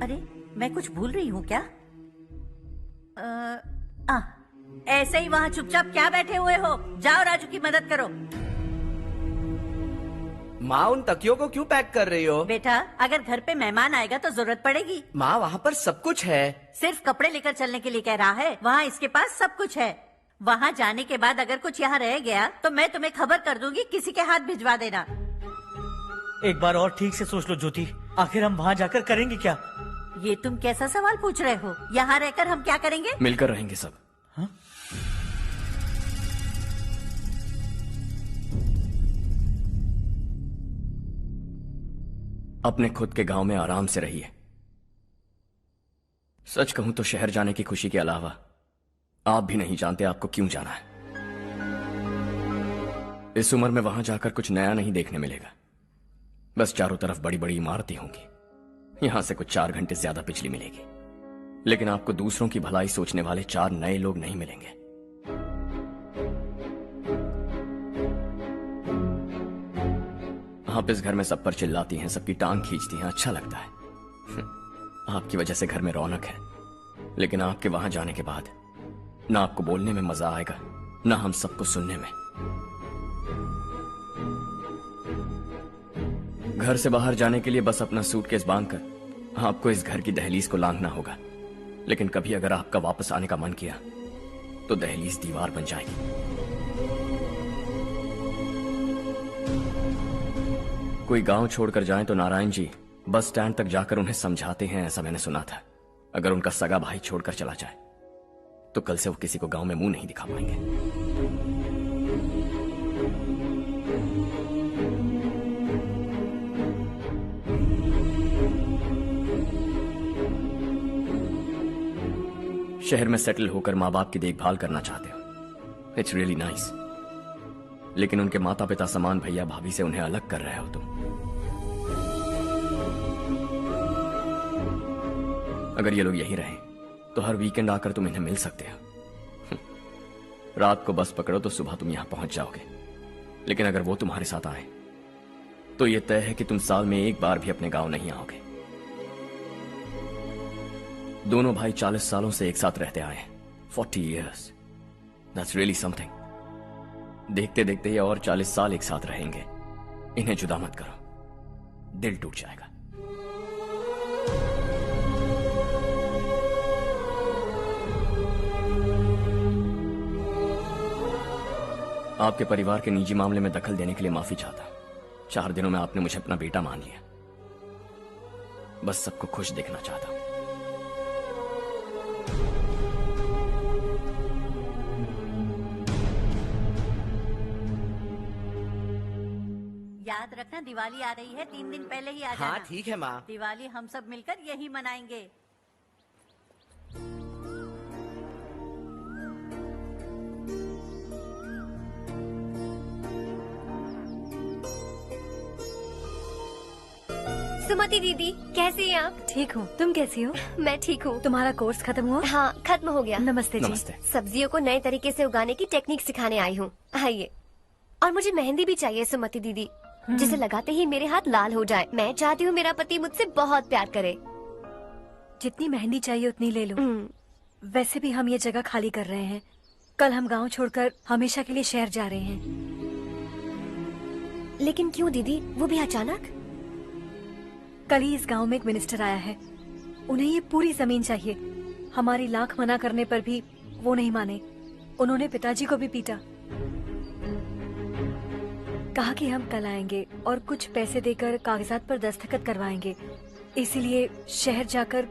अरे, मैं कुछ भूल रही हूँ क्या? ऐसे ही वहाँ चुपचाप क्या बैठे हुए हो? जाओ राजू की मदद करो। माँ, उन तकियों को क्यों पैक कर रही हो? बेटा, अगर घर पे मेहमान आएगा तो जरूरत पड़ेगी। माँ, वहाँ पर सब कुछ है। सिर्फ कपड़े लेकर चलने के लिए कह रहा है? वहाँ इसके पास सब कुछ है। वहाँ जाने के बाद अगर कुछ यहाँ रह गया तो मैं तुम्हें खबर कर दूंगी, किसी के हाथ भिजवा देना। एक बार और ठीक से सोच लो ज्योति, आखिर हम वहाँ जाकर करेंगे क्या? ये तुम कैसा सवाल पूछ रहे हो? यहाँ रहकर हम क्या करेंगे? मिलकर रहेंगे सब। हाँ? अपने खुद के गांव में आराम से रहिए। सच कहूं तो शहर जाने की खुशी के अलावा आप भी नहीं जानते आपको क्यों जाना है। इस उम्र में वहां जाकर कुछ नया नहीं देखने मिलेगा। बस चारों तरफ बड़ी बड़ी इमारतें होंगी। यहां से कुछ 4 घंटे ज्यादा बिजली मिलेगी, लेकिन आपको दूसरों की भलाई सोचने वाले 4 नए लोग नहीं मिलेंगे। आप इस घर में सब पर चिल्लाती हैं, सबकी टांग खींचती हैं, अच्छा लगता है। आपकी वजह से घर में रौनक है, लेकिन आपके वहां जाने के बाद ना आपको बोलने में मजा आएगा, ना हम सबको सुनने में। घर से बाहर जाने के लिए बस अपना सूटकेस बांधकर आपको इस घर की दहलीज को लांघना होगा, लेकिन कभी अगर आपका वापस आने का मन किया तो दहलीज दीवार बन जाएगी। कोई गांव छोड़कर जाएं तो नारायण जी बस स्टैंड तक जाकर उन्हें समझाते हैं, ऐसा मैंने सुना था। अगर उनका सगा भाई छोड़कर चला जाए तो कल से वो किसी को गांव में मुंह नहीं दिखा पाएंगे। शहर में सेटल होकर माँ बाप की देखभाल करना चाहते हो, इट्स रियली नाइस, लेकिन उनके माता पिता समान भैया भाभी से उन्हें अलग कर रहे हो तुम। अगर ये लोग यही रहे तो हर वीकेंड आकर तुम इन्हें मिल सकते हो। रात को बस पकड़ो तो सुबह तुम यहां पहुंच जाओगे, लेकिन अगर वो तुम्हारे साथ आए तो ये तय है कि तुम साल में एक बार भी अपने गांव नहीं आओगे। दोनों भाई 40 सालों से एक साथ रहते आए, 40 years, that's really something। देखते देखते ये और 40 साल एक साथ रहेंगे। इन्हें जुदा मत करो, दिल टूट जाएगा। आपके परिवार के निजी मामले में दखल देने के लिए माफी चाहता। 4 दिनों में आपने मुझे अपना बेटा मान लिया। बस सबको खुश देखना चाहता। याद रखना, दिवाली आ रही है, 3 दिन पहले ही आ जाना। हाँ ठीक है माँ। दिवाली हम सब मिलकर यही मनाएंगे। सुमति दीदी, कैसी हैं आप? ठीक हूँ, तुम कैसी हो? मैं ठीक हूँ। तुम्हारा कोर्स खत्म हुआ? हाँ, खत्म हो गया। नमस्ते जी। नमस्ते। सब्जियों को नए तरीके से उगाने की टेक्निक सिखाने आई हूँ। आइए। और मुझे मेहंदी भी चाहिए सुमति दीदी, जिसे लगाते ही मेरे हाथ लाल हो जाए। मैं चाहती हूँ मेरा पति मुझसे बहुत प्यार करे। जितनी मेहंदी चाहिए उतनी ले लो। वैसे भी हम ये जगह खाली कर रहे हैं। कल हम गांव छोड़कर हमेशा के लिए शहर जा रहे हैं। लेकिन क्यों दीदी, वो भी अचानक? कल ही इस गांव में एक मिनिस्टर आया है। उन्हें ये पूरी जमीन चाहिए। हमारी लाख मना करने पर भी वो नहीं माने। उन्होंने पिताजी को भी पीटा। कहा कि हम कल आएंगे और कुछ पैसे देकर कागजात पर दस्तखत करवाएंगे। इसीलिए शहर जाकर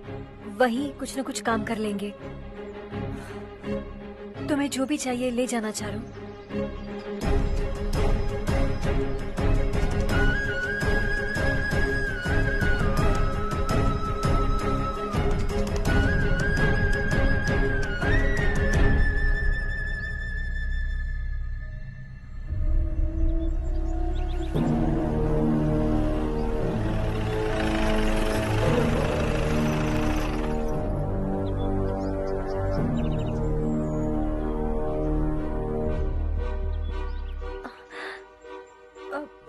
वहीं कुछ न कुछ काम कर लेंगे। तुम्हें जो भी चाहिए ले जाना चारू।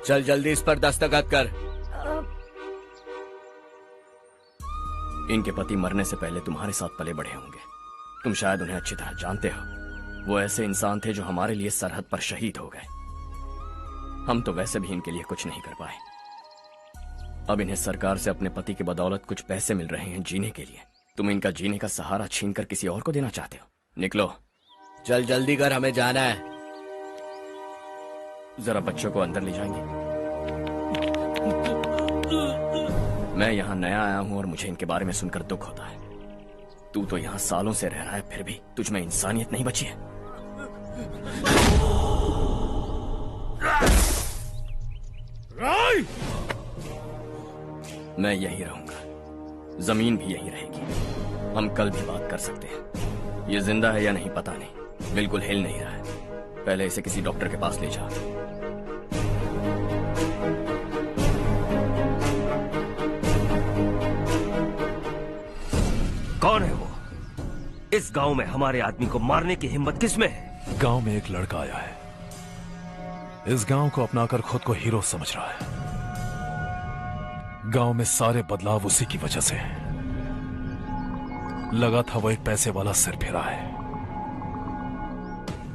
चल जल्दी इस पर दस्तखत कर। इनके पति मरने से पहले तुम्हारे साथ पले बढ़े होंगे। तुम शायद उन्हें अच्छी तरह जानते हो। वो ऐसे इंसान थे जो हमारे लिए सरहद पर शहीद हो गए। हम तो वैसे भी इनके लिए कुछ नहीं कर पाए। अब इन्हें सरकार से अपने पति की बदौलत कुछ पैसे मिल रहे हैं जीने के लिए। तुम इनका जीने का सहारा छीनकर किसी और को देना चाहते हो। निकलो। चल जल्दी कर, हमें जाना है। जरा बच्चों को अंदर ले जाएंगे। मैं यहाँ नया आया हूँ और मुझे इनके बारे में सुनकर दुख होता है। तू तो यहाँ सालों से रह रहा है, फिर भी तुझ में इंसानियत नहीं बची है। मैं यही रहूंगा, जमीन भी यही रहेगी। हम कल भी बात कर सकते हैं। ये जिंदा है या नहीं पता नहीं, बिल्कुल हिल नहीं रहा है। पहले इसे किसी डॉक्टर के पास ले जा। कौन है वो? इस गांव में हमारे आदमी को मारने की हिम्मत किसमें है? गांव में एक लड़का आया है। इस गांव को अपनाकर खुद को हीरो समझ रहा है। गांव में सारे बदलाव उसी की वजह से है। लगा था वो एक पैसे वाला सिर फिरा है।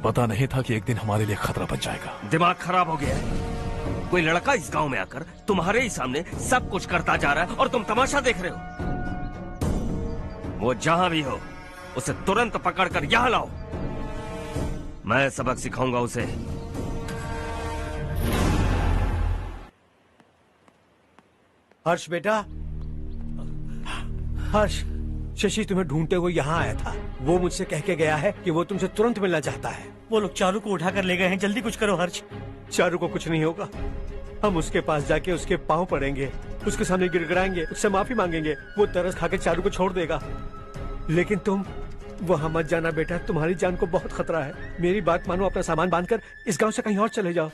पता नहीं था कि एक दिन हमारे लिए खतरा बन जाएगा। दिमाग खराब हो गया है। कोई लड़का इस गांव में आकर तुम्हारे ही सामने सब कुछ करता जा रहा है और तुम तमाशा देख रहे हो। वो जहां भी हो उसे तुरंत पकड़कर यहां लाओ। मैं सबक सिखाऊंगा उसे। हर्ष बेटा, हर्ष, शशि तुम्हें ढूंढते हुए यहाँ आया था। वो मुझसे कह के गया है कि वो तुमसे तुरंत मिलना चाहता है। वो लोग चारू को उठाकर ले गए हैं। जल्दी कुछ करो हर्ष। चारू को कुछ नहीं होगा। हम उसके पास जाके उसके पांव पड़ेंगे, उसके सामने गिड़गिड़ाएंगे, उससे माफी मांगेंगे। वो तरस खा के चारू को छोड़ देगा। लेकिन तुम वहां मत जाना बेटा, तुम्हारी जान को बहुत खतरा है। मेरी बात मानो, अपना सामान बांधकर इस गांव से कहीं और चले जाओ।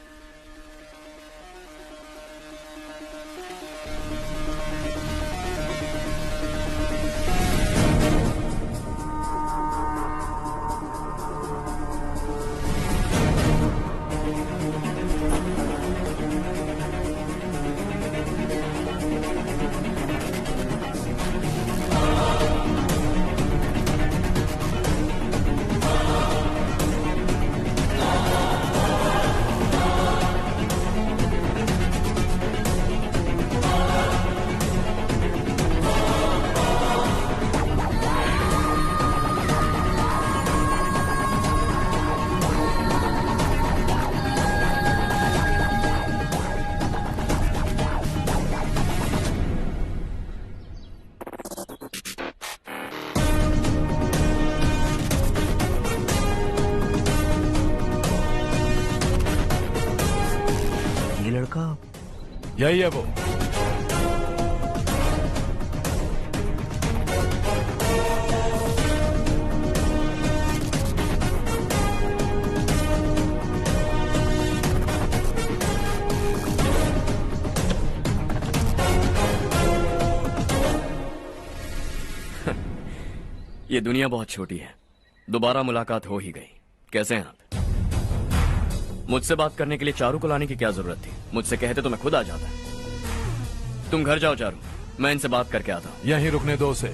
यही है वो। ये दुनिया बहुत छोटी है, दोबारा मुलाकात हो ही गई। कैसे हैं आप? मुझसे बात करने के लिए चारू को लाने की क्या जरूरत थी? मुझसे कहते तो मैं खुद आ जाता। तुम घर जाओ चारू, मैं इनसे बात करके आता हूँ। यहीं रुकने दो उसे,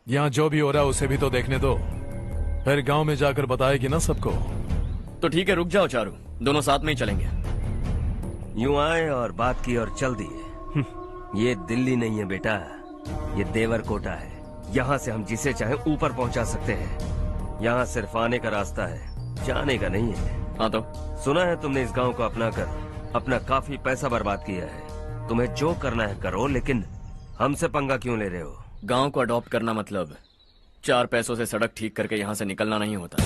यहाँ जो भी हो रहा है उसे भी तो देखने दो, फिर गांव में जाकर बताएगी ना सबको। तो ठीक है, रुक जाओ चारू, दोनों साथ में ही चलेंगे। यूं आए और बात की और चल दिए। ये दिल्ली नहीं है बेटा, ये देवरकोटा है। यहाँ से हम जिसे चाहे ऊपर पहुँचा सकते हैं। यहाँ सिर्फ आने का रास्ता है, जाने का नहीं है। हाँ तो सुना है तुमने इस गांव को अपना कर अपना काफी पैसा बर्बाद किया है। तुम्हें जो करना है करो, लेकिन हमसे पंगा क्यों ले रहे हो? गांव को अडॉप्ट करना मतलब 4 पैसों से सड़क ठीक करके यहाँ से निकलना नहीं होता।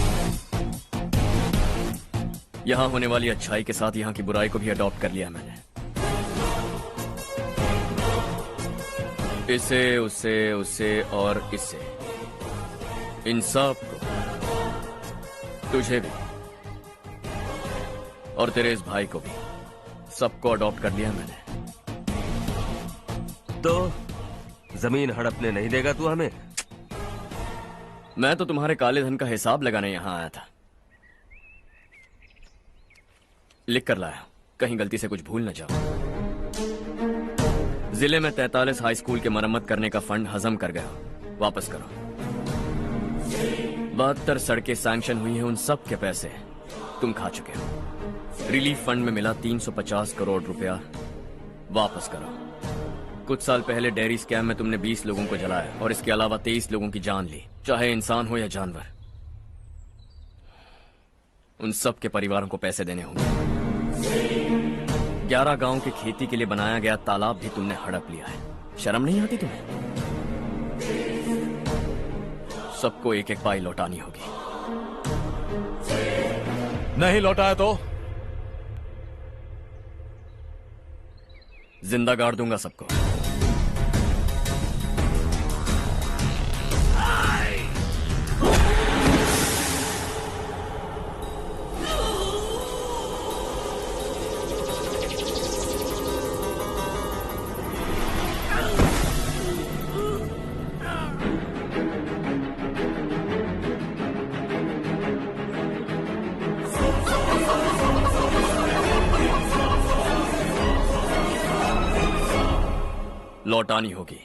यहाँ होने वाली अच्छाई के साथ यहाँ की बुराई को भी अडॉप्ट कर लिया मैंने। इसे, उससे, उससे और इससे, इन सब को, तुझे भी और तेरे इस भाई को भी, सबको अडॉप्ट कर लिया मैंने। तो जमीन हड़पने नहीं देगा तू हमें? मैं तो तुम्हारे काले धन का हिसाब लगाने यहां आया था। लिख कर लाया, कहीं गलती से कुछ भूल न जाओ। जिले में 43 हाई स्कूल के मरम्मत करने का फंड हजम कर गया, वापस करो। 72 सड़कें सैंक्शन हुई हैं, उन सब के पैसे तुम खा चुके हो। रिलीफ फंड में मिला 350 करोड़ रुपया, वापस करो। कुछ साल पहले डेयरी स्कैम में तुमने 20 लोगों को जलाया और इसके अलावा 23 लोगों की जान ली, चाहे इंसान हो या जानवर। उन सब के परिवारों को पैसे देने होंगे। 11 गांव की खेती के लिए बनाया गया तालाब भी तुमने हड़प लिया है। शर्म नहीं आती तुम्हें? सबको एक एक पाई लौटानी होगी। नहीं लौटाया तो जिंदा गाड़ दूंगा सबको। लौटानी होगी।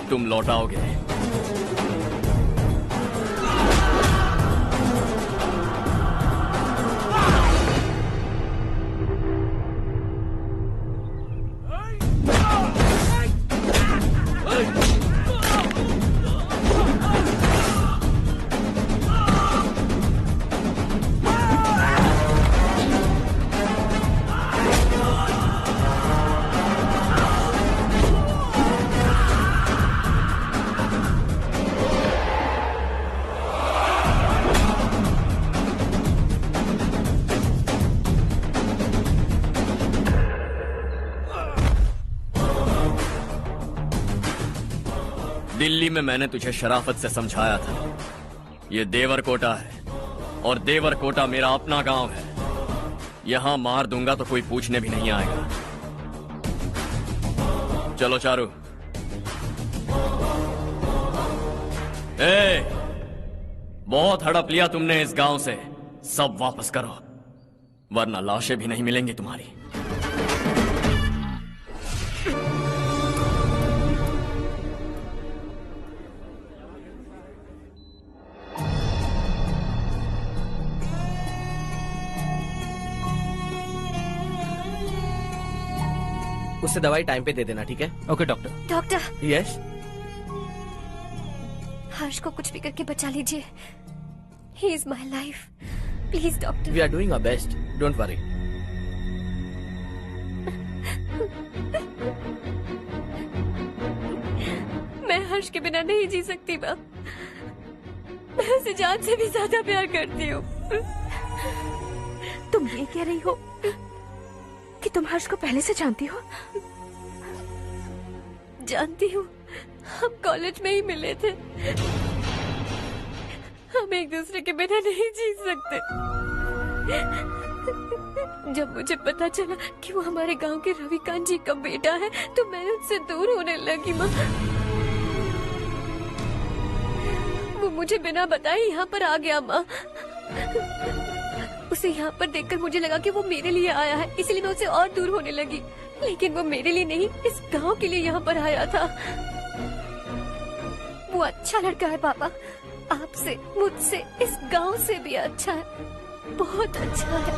तुम लौटाओगे। दिल्ली में मैंने तुझे शराफत से समझाया था, ये देवरकोटा है और देवरकोटा मेरा अपना गांव है। यहां मार दूंगा तो कोई पूछने भी नहीं आएगा। चलो चारू। बहुत हड़प लिया तुमने इस गांव से, सब वापस करो, वरना लाशें भी नहीं मिलेंगी तुम्हारी। उससे दवाई टाइम पे दे देना, ठीक है? Okay doctor. Doctor. Yes. Harsh को कुछ भी करके बचा लीजिए। He is my life, please doctor. We are doing our best, don't worry. Harsh के बिना नहीं जी सकती माँ। मैं उसे जान से भी ज्यादा प्यार करती हूँ। तुम ये कह रही हो कि तुम हर्ष को पहले से जानती हो? जानती हूँ, हम कॉलेज में ही मिले थे। हम एक दूसरे के बिना नहीं जी सकते। जब मुझे पता चला कि वो हमारे गांव के रविकांत जी का बेटा है तो मैं उससे दूर होने लगी माँ। वो मुझे बिना बताए यहाँ पर आ गया माँ। उसे यहाँ पर देखकर मुझे लगा कि वो मेरे लिए आया है, इसलिए मैं उससे और दूर होने लगी। लेकिन वो मेरे लिए नहीं, इस गांव के लिए यहाँ पर आया था। वो अच्छा लड़का है पापा, आपसे, मुझसे, इस गांव से भी अच्छा है, बहुत अच्छा है।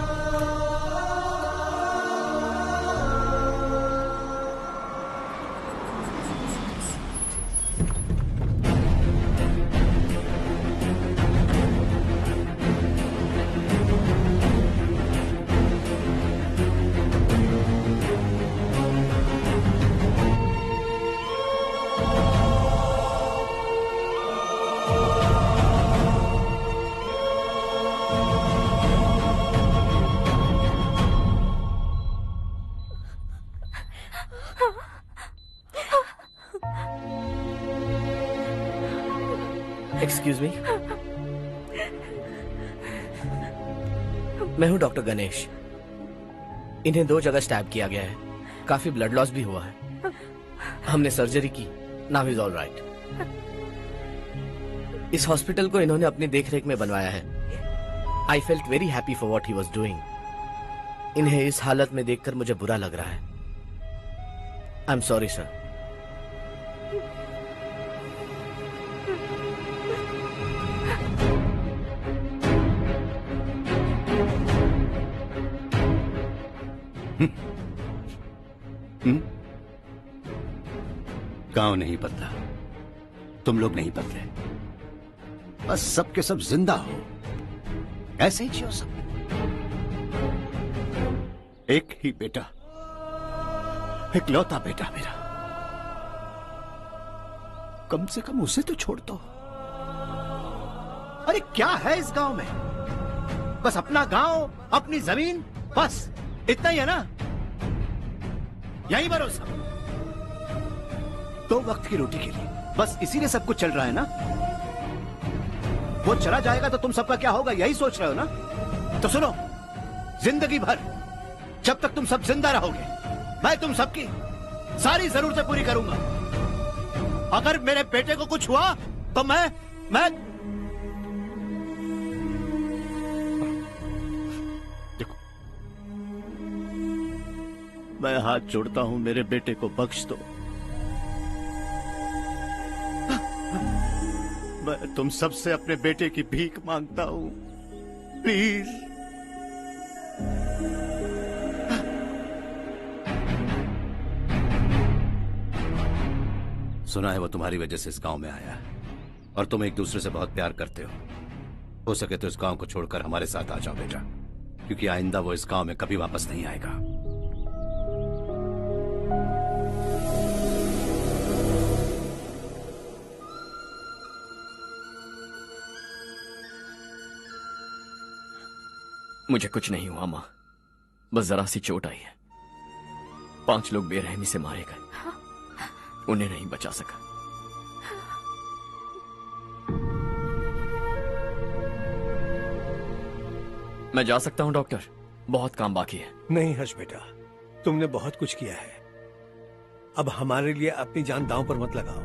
एक्सक्यूज मी, मैं हूं डॉक्टर गणेश। इन्हें 2 जगह स्टैब किया गया है, काफी ब्लड लॉस भी हुआ है। हमने सर्जरी की, नाउ इज ऑल राइट। इस हॉस्पिटल को इन्होंने अपनी देखरेख में बनवाया है। I felt very happy for what he was doing. इन्हें इस हालत में देखकर मुझे बुरा लग रहा है। I am sorry sir. गांव नहीं बदला, तुम लोग नहीं बदले, बस सब के सब जिंदा हो, ऐसे ही जियो सब। एक ही बेटा, इकलौता बेटा मेरा, कम से कम उसे तो छोड़ दो। अरे क्या है इस गांव में? बस अपना गांव, अपनी जमीन, बस इतना ही है ना? यही भरोसा, 2 वक्त की रोटी के लिए, बस इसीलिए सब कुछ चल रहा है ना? वो चला जाएगा तो तुम सबका क्या होगा, यही सोच रहे हो ना? तो सुनो, जिंदगी भर जब तक तुम सब जिंदा रहोगे, मैं तुम सबकी सारी जरूरतें पूरी करूंगा। अगर मेरे बेटे को कुछ हुआ तो मैं देखो, मैं हाथ जोड़ता हूं, मेरे बेटे को बख्श दो। मैं तुम सबसे अपने बेटे की भीख मांगता हूं, प्लीज। सुना है वो तुम्हारी वजह से इस गांव में आया है और तुम एक दूसरे से बहुत प्यार करते हो सके तो इस गांव को छोड़कर हमारे साथ आ जाओ बेटा, क्योंकि आइंदा वो इस गांव में कभी वापस नहीं आएगा। मुझे कुछ नहीं हुआ माँ, बस जरा सी चोट आई है। 5 लोग बेरहमी से मारे गए, उन्हें नहीं बचा सका। मैं जा सकता हूं डॉक्टर, बहुत काम बाकी है। नहीं हर्ष बेटा, तुमने बहुत कुछ किया है, अब हमारे लिए अपनी जान दांव पर मत लगाओ।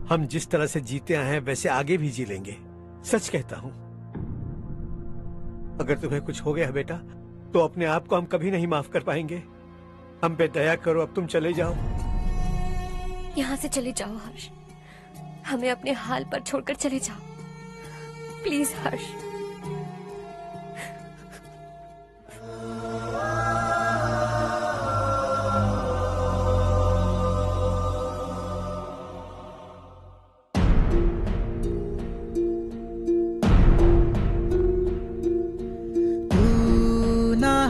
हम जिस तरह से जीते आए हैं वैसे आगे भी जी लेंगे, सच कहता हूं। अगर तुम्हें कुछ हो गया बेटा तो अपने आप को हम कभी नहीं माफ कर पाएंगे। हम पे दया करो, अब तुम चले जाओ। यहाँ से चले जाओ हर्ष, हमें अपने हाल पर छोड़कर चले जाओ, प्लीज हर्ष।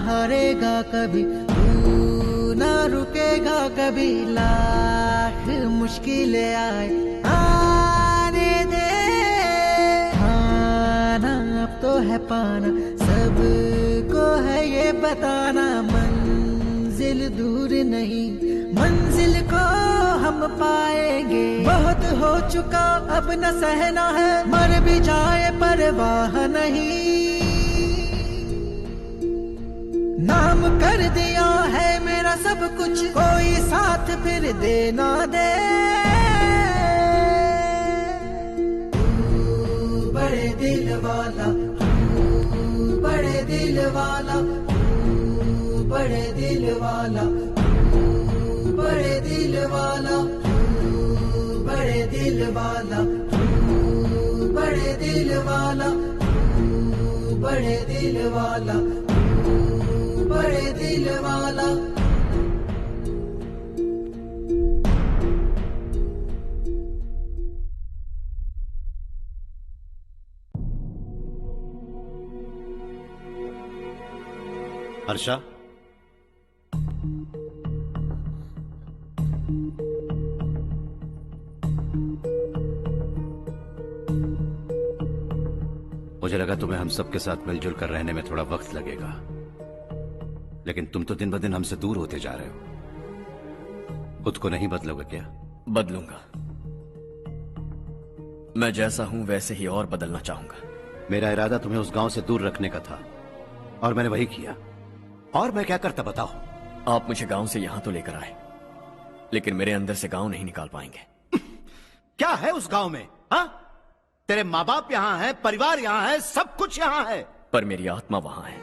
हारेगा कभी, तू ना रुकेगा कभी, ला लाख मुश्किलें आए आने दे। खाना अब तो है पाना, सबको है ये बताना, मंजिल दूर नहीं, मंजिल को हम पाएंगे। बहुत हो चुका अब न सहना है, मर भी जाए परवाह नहीं। नाम कर दिया है मेरा सब कुछ, कोई साथ फिर देना दे। तू बड़े दिल वाला, तू बड़े दिल वाला, तू बड़े दिल वाला, तू बड़े दिल वाला, तू बड़े दिल वाला, तू बड़े दिल वाला, तू बड़े दिल वाला, बड़े दिल वाला। हर्षा, मुझे लगा तुम्हें हम सबके साथ मिलजुल कर रहने में थोड़ा वक्त लगेगा, लेकिन तुम तो दिन ब दिन हमसे दूर होते जा रहे हो। खुद को नहीं बदलोगे क्या? बदलूंगा। मैं जैसा हूं वैसे ही और बदलना चाहूंगा। मेरा इरादा तुम्हें उस गांव से दूर रखने का था और मैंने वही किया। और मैं क्या करता बताओ? आप मुझे गांव से यहां तो लेकर आए, लेकिन मेरे अंदर से गांव नहीं निकाल पाएंगे। क्या है उस गांव में? हाँ, तेरे माँ बाप यहाँ है, परिवार यहाँ है, सब कुछ यहाँ है, पर मेरी आत्मा वहां है।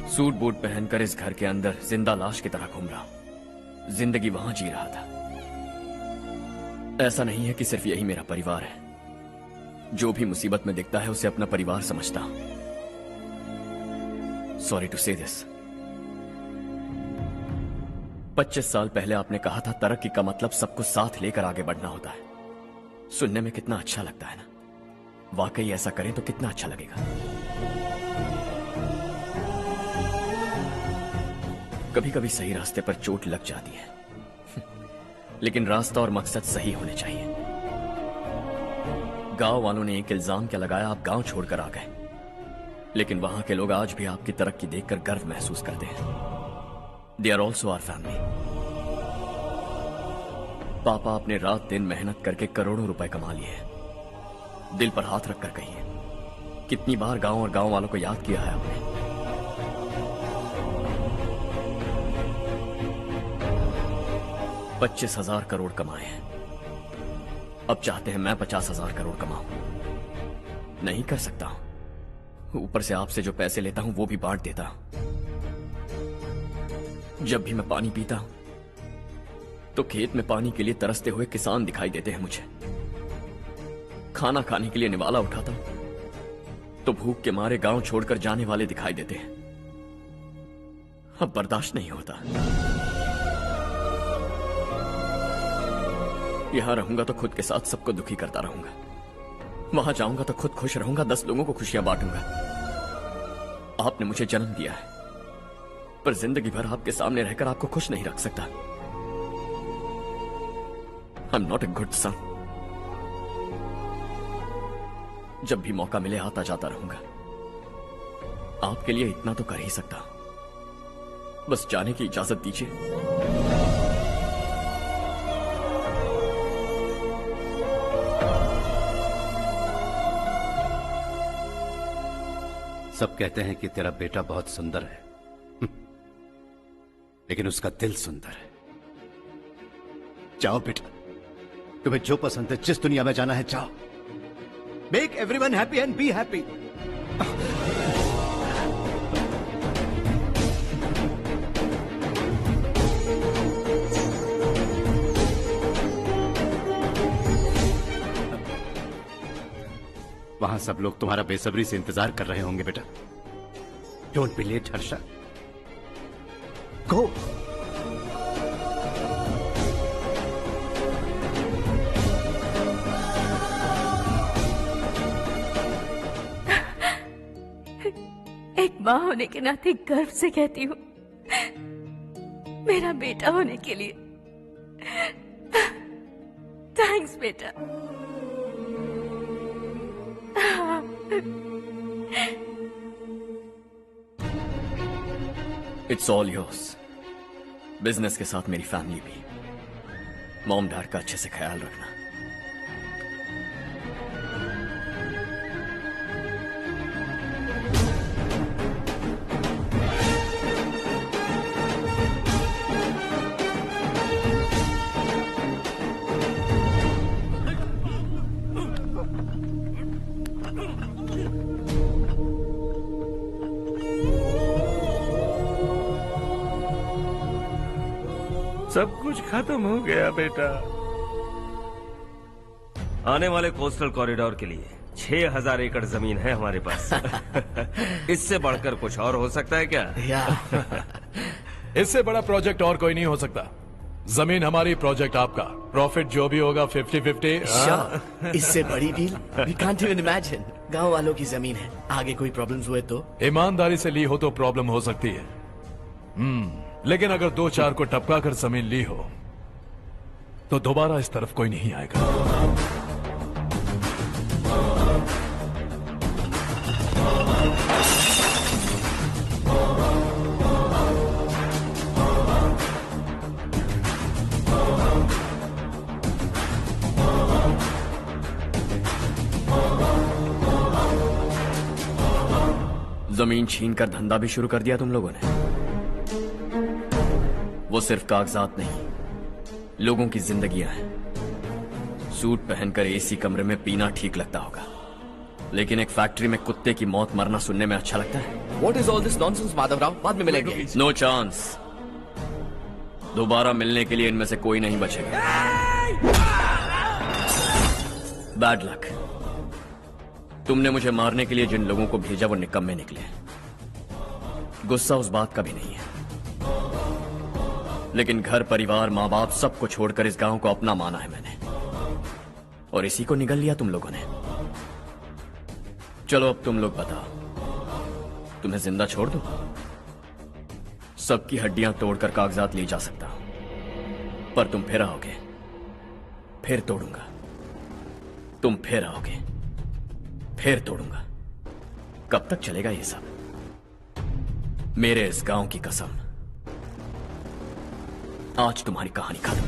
सूट बूट पहनकर इस घर के अंदर जिंदा लाश की तरह घूम रहा हूं। जिंदगी वहां जी रहा था। ऐसा नहीं है कि सिर्फ यही मेरा परिवार है। जो भी मुसीबत में दिखता है उसे अपना परिवार समझता हूं। सॉरी टू से दिस। 25 साल पहले आपने कहा था तरक्की का मतलब सबको साथ लेकर आगे बढ़ना होता है। सुनने में कितना अच्छा लगता है ना? वाकई ऐसा करें तो कितना अच्छा लगेगा। कभी कभी सही रास्ते पर चोट लग जाती है, लेकिन रास्ता और मकसद सही होने चाहिए। गांव वालों ने एक इल्जाम क्या लगाया, आप गांव छोड़कर आ गए, लेकिन वहां के लोग आज भी आपकी तरक्की देखकर गर्व महसूस करते हैं। They are also our family. पापा आपने रात दिन मेहनत करके करोड़ों रुपए कमा लिए हैं। दिल पर हाथ रखकर कहिए, कितनी बार गांव और गांव वालों को याद किया है आपने? 25,000 करोड़ कमाए हैं। अब चाहते हैं मैं 50,000 करोड़ कमाऊं। नहीं कर सकता हूं। ऊपर से आपसे जो पैसे लेता हूं वो भी बांट देता हूं। जब भी मैं पानी पीता हूं तो खेत में पानी के लिए तरसते हुए किसान दिखाई देते हैं मुझे। खाना खाने के लिए निवाला उठाता हूं तो भूख के मारे गांव छोड़कर जाने वाले दिखाई देते हैं। अब बर्दाश्त नहीं होता। यहां रहूंगा तो खुद के साथ सबको दुखी करता रहूंगा। वहां जाऊंगा तो खुद खुश रहूंगा, 10 लोगों को खुशियां बांटूंगा। आपने मुझे जन्म दिया है, पर जिंदगी भर आपके सामने रहकर आपको खुश नहीं रख सकता। I am not a good son. जब भी मौका मिले आता जाता रहूंगा। आपके लिए इतना तो कर ही सकता हूं। बस जाने की इजाजत दीजिए। सब कहते हैं कि तेरा बेटा बहुत सुंदर है, लेकिन उसका दिल सुंदर है। जाओ बेटा, तुम्हें जो पसंद है, जिस दुनिया में जाना है जाओ। Make everyone happy and be happy. वहां सब लोग तुम्हारा बेसब्री से इंतजार कर रहे होंगे बेटा। डोंट बी लेट हर्षा, गो। एक माँ होने के नाते गर्व से कहती हूँ, मेरा बेटा होने के लिए थैंक्स बेटा। It's all yours. बिजनेस के साथ मेरी फैमिली भी। मॉम डैड का अच्छे से ख्याल रखना। सब कुछ खत्म हो गया बेटा। आने वाले कोस्टल कॉरिडोर के लिए 6000 एकड़ जमीन है हमारे पास। इससे बढ़कर कुछ और हो सकता है क्या? इससे बड़ा प्रोजेक्ट और कोई नहीं हो सकता। जमीन हमारी, प्रोजेक्ट आपका। प्रॉफिट जो भी होगा 50-50। Sure. इससे बड़ी deal we can't even imagine। गांव वालों की जमीन है, आगे कोई प्रॉब्लम्स हुए तो? ईमानदारी से ली हो तो प्रॉब्लम हो सकती है, लेकिन अगर 2-4 को टपका कर जमीन ली हो तो दोबारा इस तरफ कोई नहीं आएगा। जमीन छीन कर धंधा भी शुरू कर दिया तुम लोगों ने। वो सिर्फ कागजात नहीं, लोगों की जिंदगियां हैं। सूट पहनकर एसी कमरे में पीना ठीक लगता होगा, लेकिन एक फैक्ट्री में कुत्ते की मौत मरना सुनने में अच्छा लगता है। What is all this nonsense, Madhavrao? बाद में मिलेंगे। No chance. दोबारा मिलने के लिए इनमें से कोई नहीं बचेगा। Bad luck. तुमने मुझे मारने के लिए जिन लोगों को भेजा वो निकम्मे निकले। गुस्सा उस बात का भी नहीं है, लेकिन घर परिवार माँ बाप सबको छोड़कर इस गांव को अपना माना है मैंने, और इसी को निगल लिया तुम लोगों ने। चलो अब तुम लोग बताओ, तुम्हें जिंदा छोड़ दूं? सबकी हड्डियां तोड़कर कागजात ली जा सकता हूं, पर तुम फिर आओगे, फिर तोड़ूंगा। तुम फिर आओगे, फिर तोड़ूंगा। कब तक चलेगा ये सब? मेरे इस गांव की कसम, आज तुम्हारी कहानी खत्म।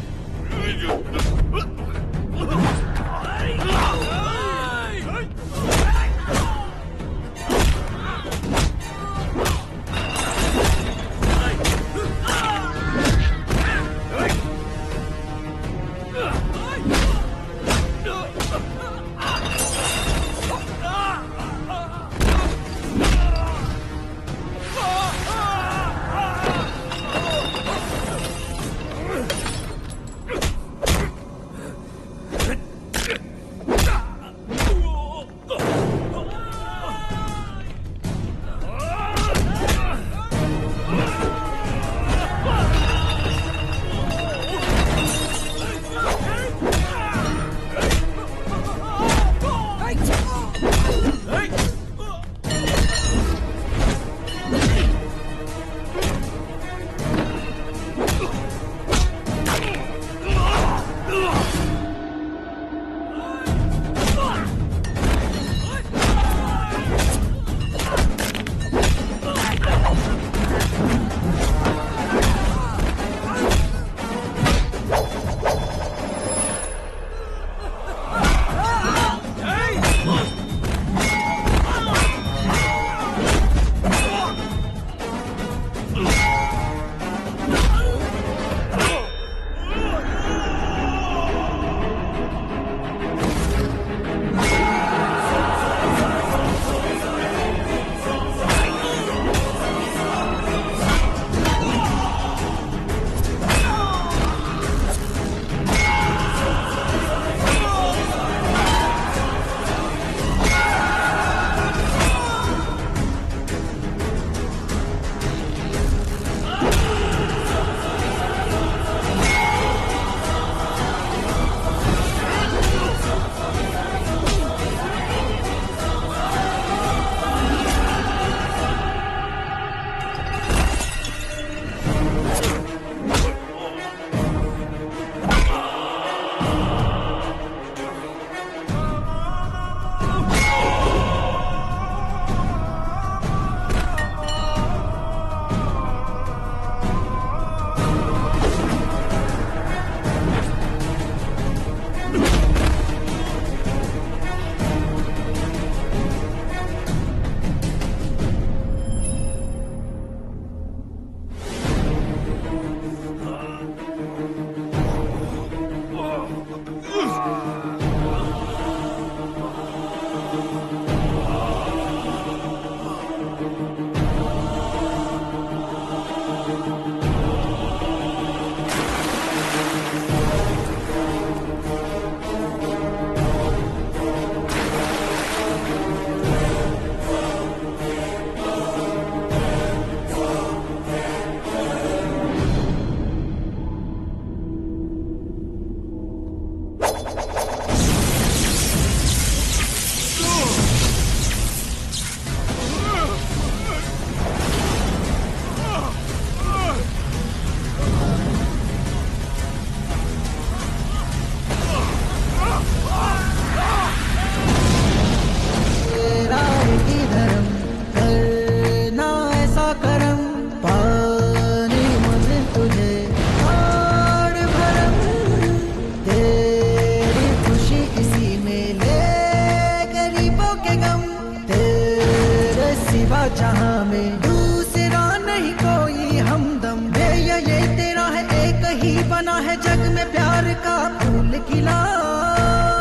है जग में प्यार का फूल खिला,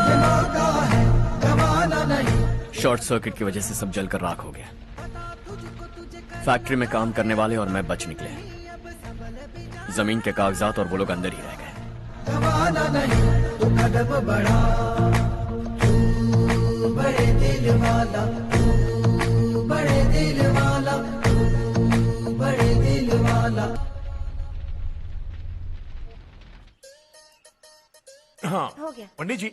ये मौका है गवाना नहीं। शॉर्ट सर्किट की वजह से सब जलकर राख हो गया। फैक्ट्री में काम करने वाले और मैं बच निकले। जमीन के कागजात और वो लोग अंदर ही रह गए। गवाना नहीं तो कदम बढ़ा, तू बड़े दिल वाला, तू बड़े दिल वाला, तू बड़े दिल वाला। हाँ हो गया। पंडित जी,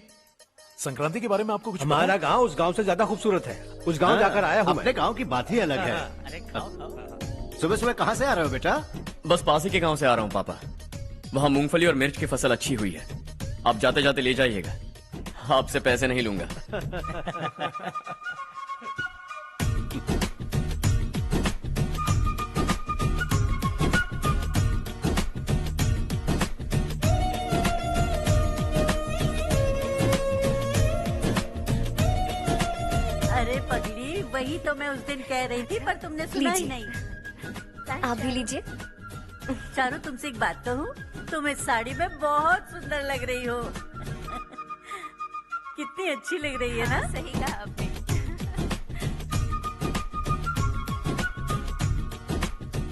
संक्रांति के बारे में आपको कुछ हमारा गांव उस गांव से ज्यादा खूबसूरत है। उस गांव जाकर आया हूँ अपने मैं। गांव की बात ही अलग है। सुबह सुबह कहाँ से आ रहे हो बेटा? बस पास ही के गांव से आ रहा हूँ पापा। वहाँ मूंगफली और मिर्च की फसल अच्छी हुई है। आप जाते जाते ले जाइएगा। आपसे पैसे नहीं लूंगा। अरे पगली, वही तो मैं उस दिन कह रही थी पर तुमने सुना ही लीजिए। नहीं। आप भी लीजिए। चारू, तुमसे एक बात कहूँ, तुम इस साड़ी में बहुत सुंदर लग रही हो। कितनी अच्छी लग रही है ना? सही कहा आपने।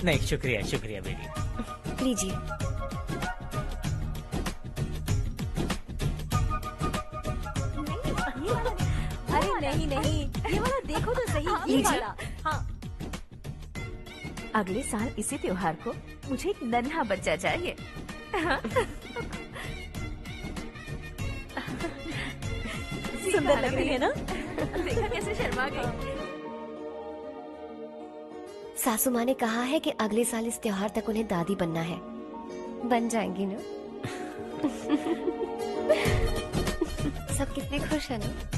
नहीं, शुक्रिया शुक्रिया बेटी। लीजिए। अरे नहीं नहीं, ये वाला देखो तो सही, ये लीजिए। वाला। हाँ। अगले साल इसी त्योहार को मुझे एक नन्हा बच्चा चाहिए। सुंदर लग रही है ना? देखा कैसे शर्मा गई। सासू माँ ने कहा है कि अगले साल इस त्योहार तक उन्हें दादी बनना है। बन जाएंगी ना? सब कितने खुश है ना?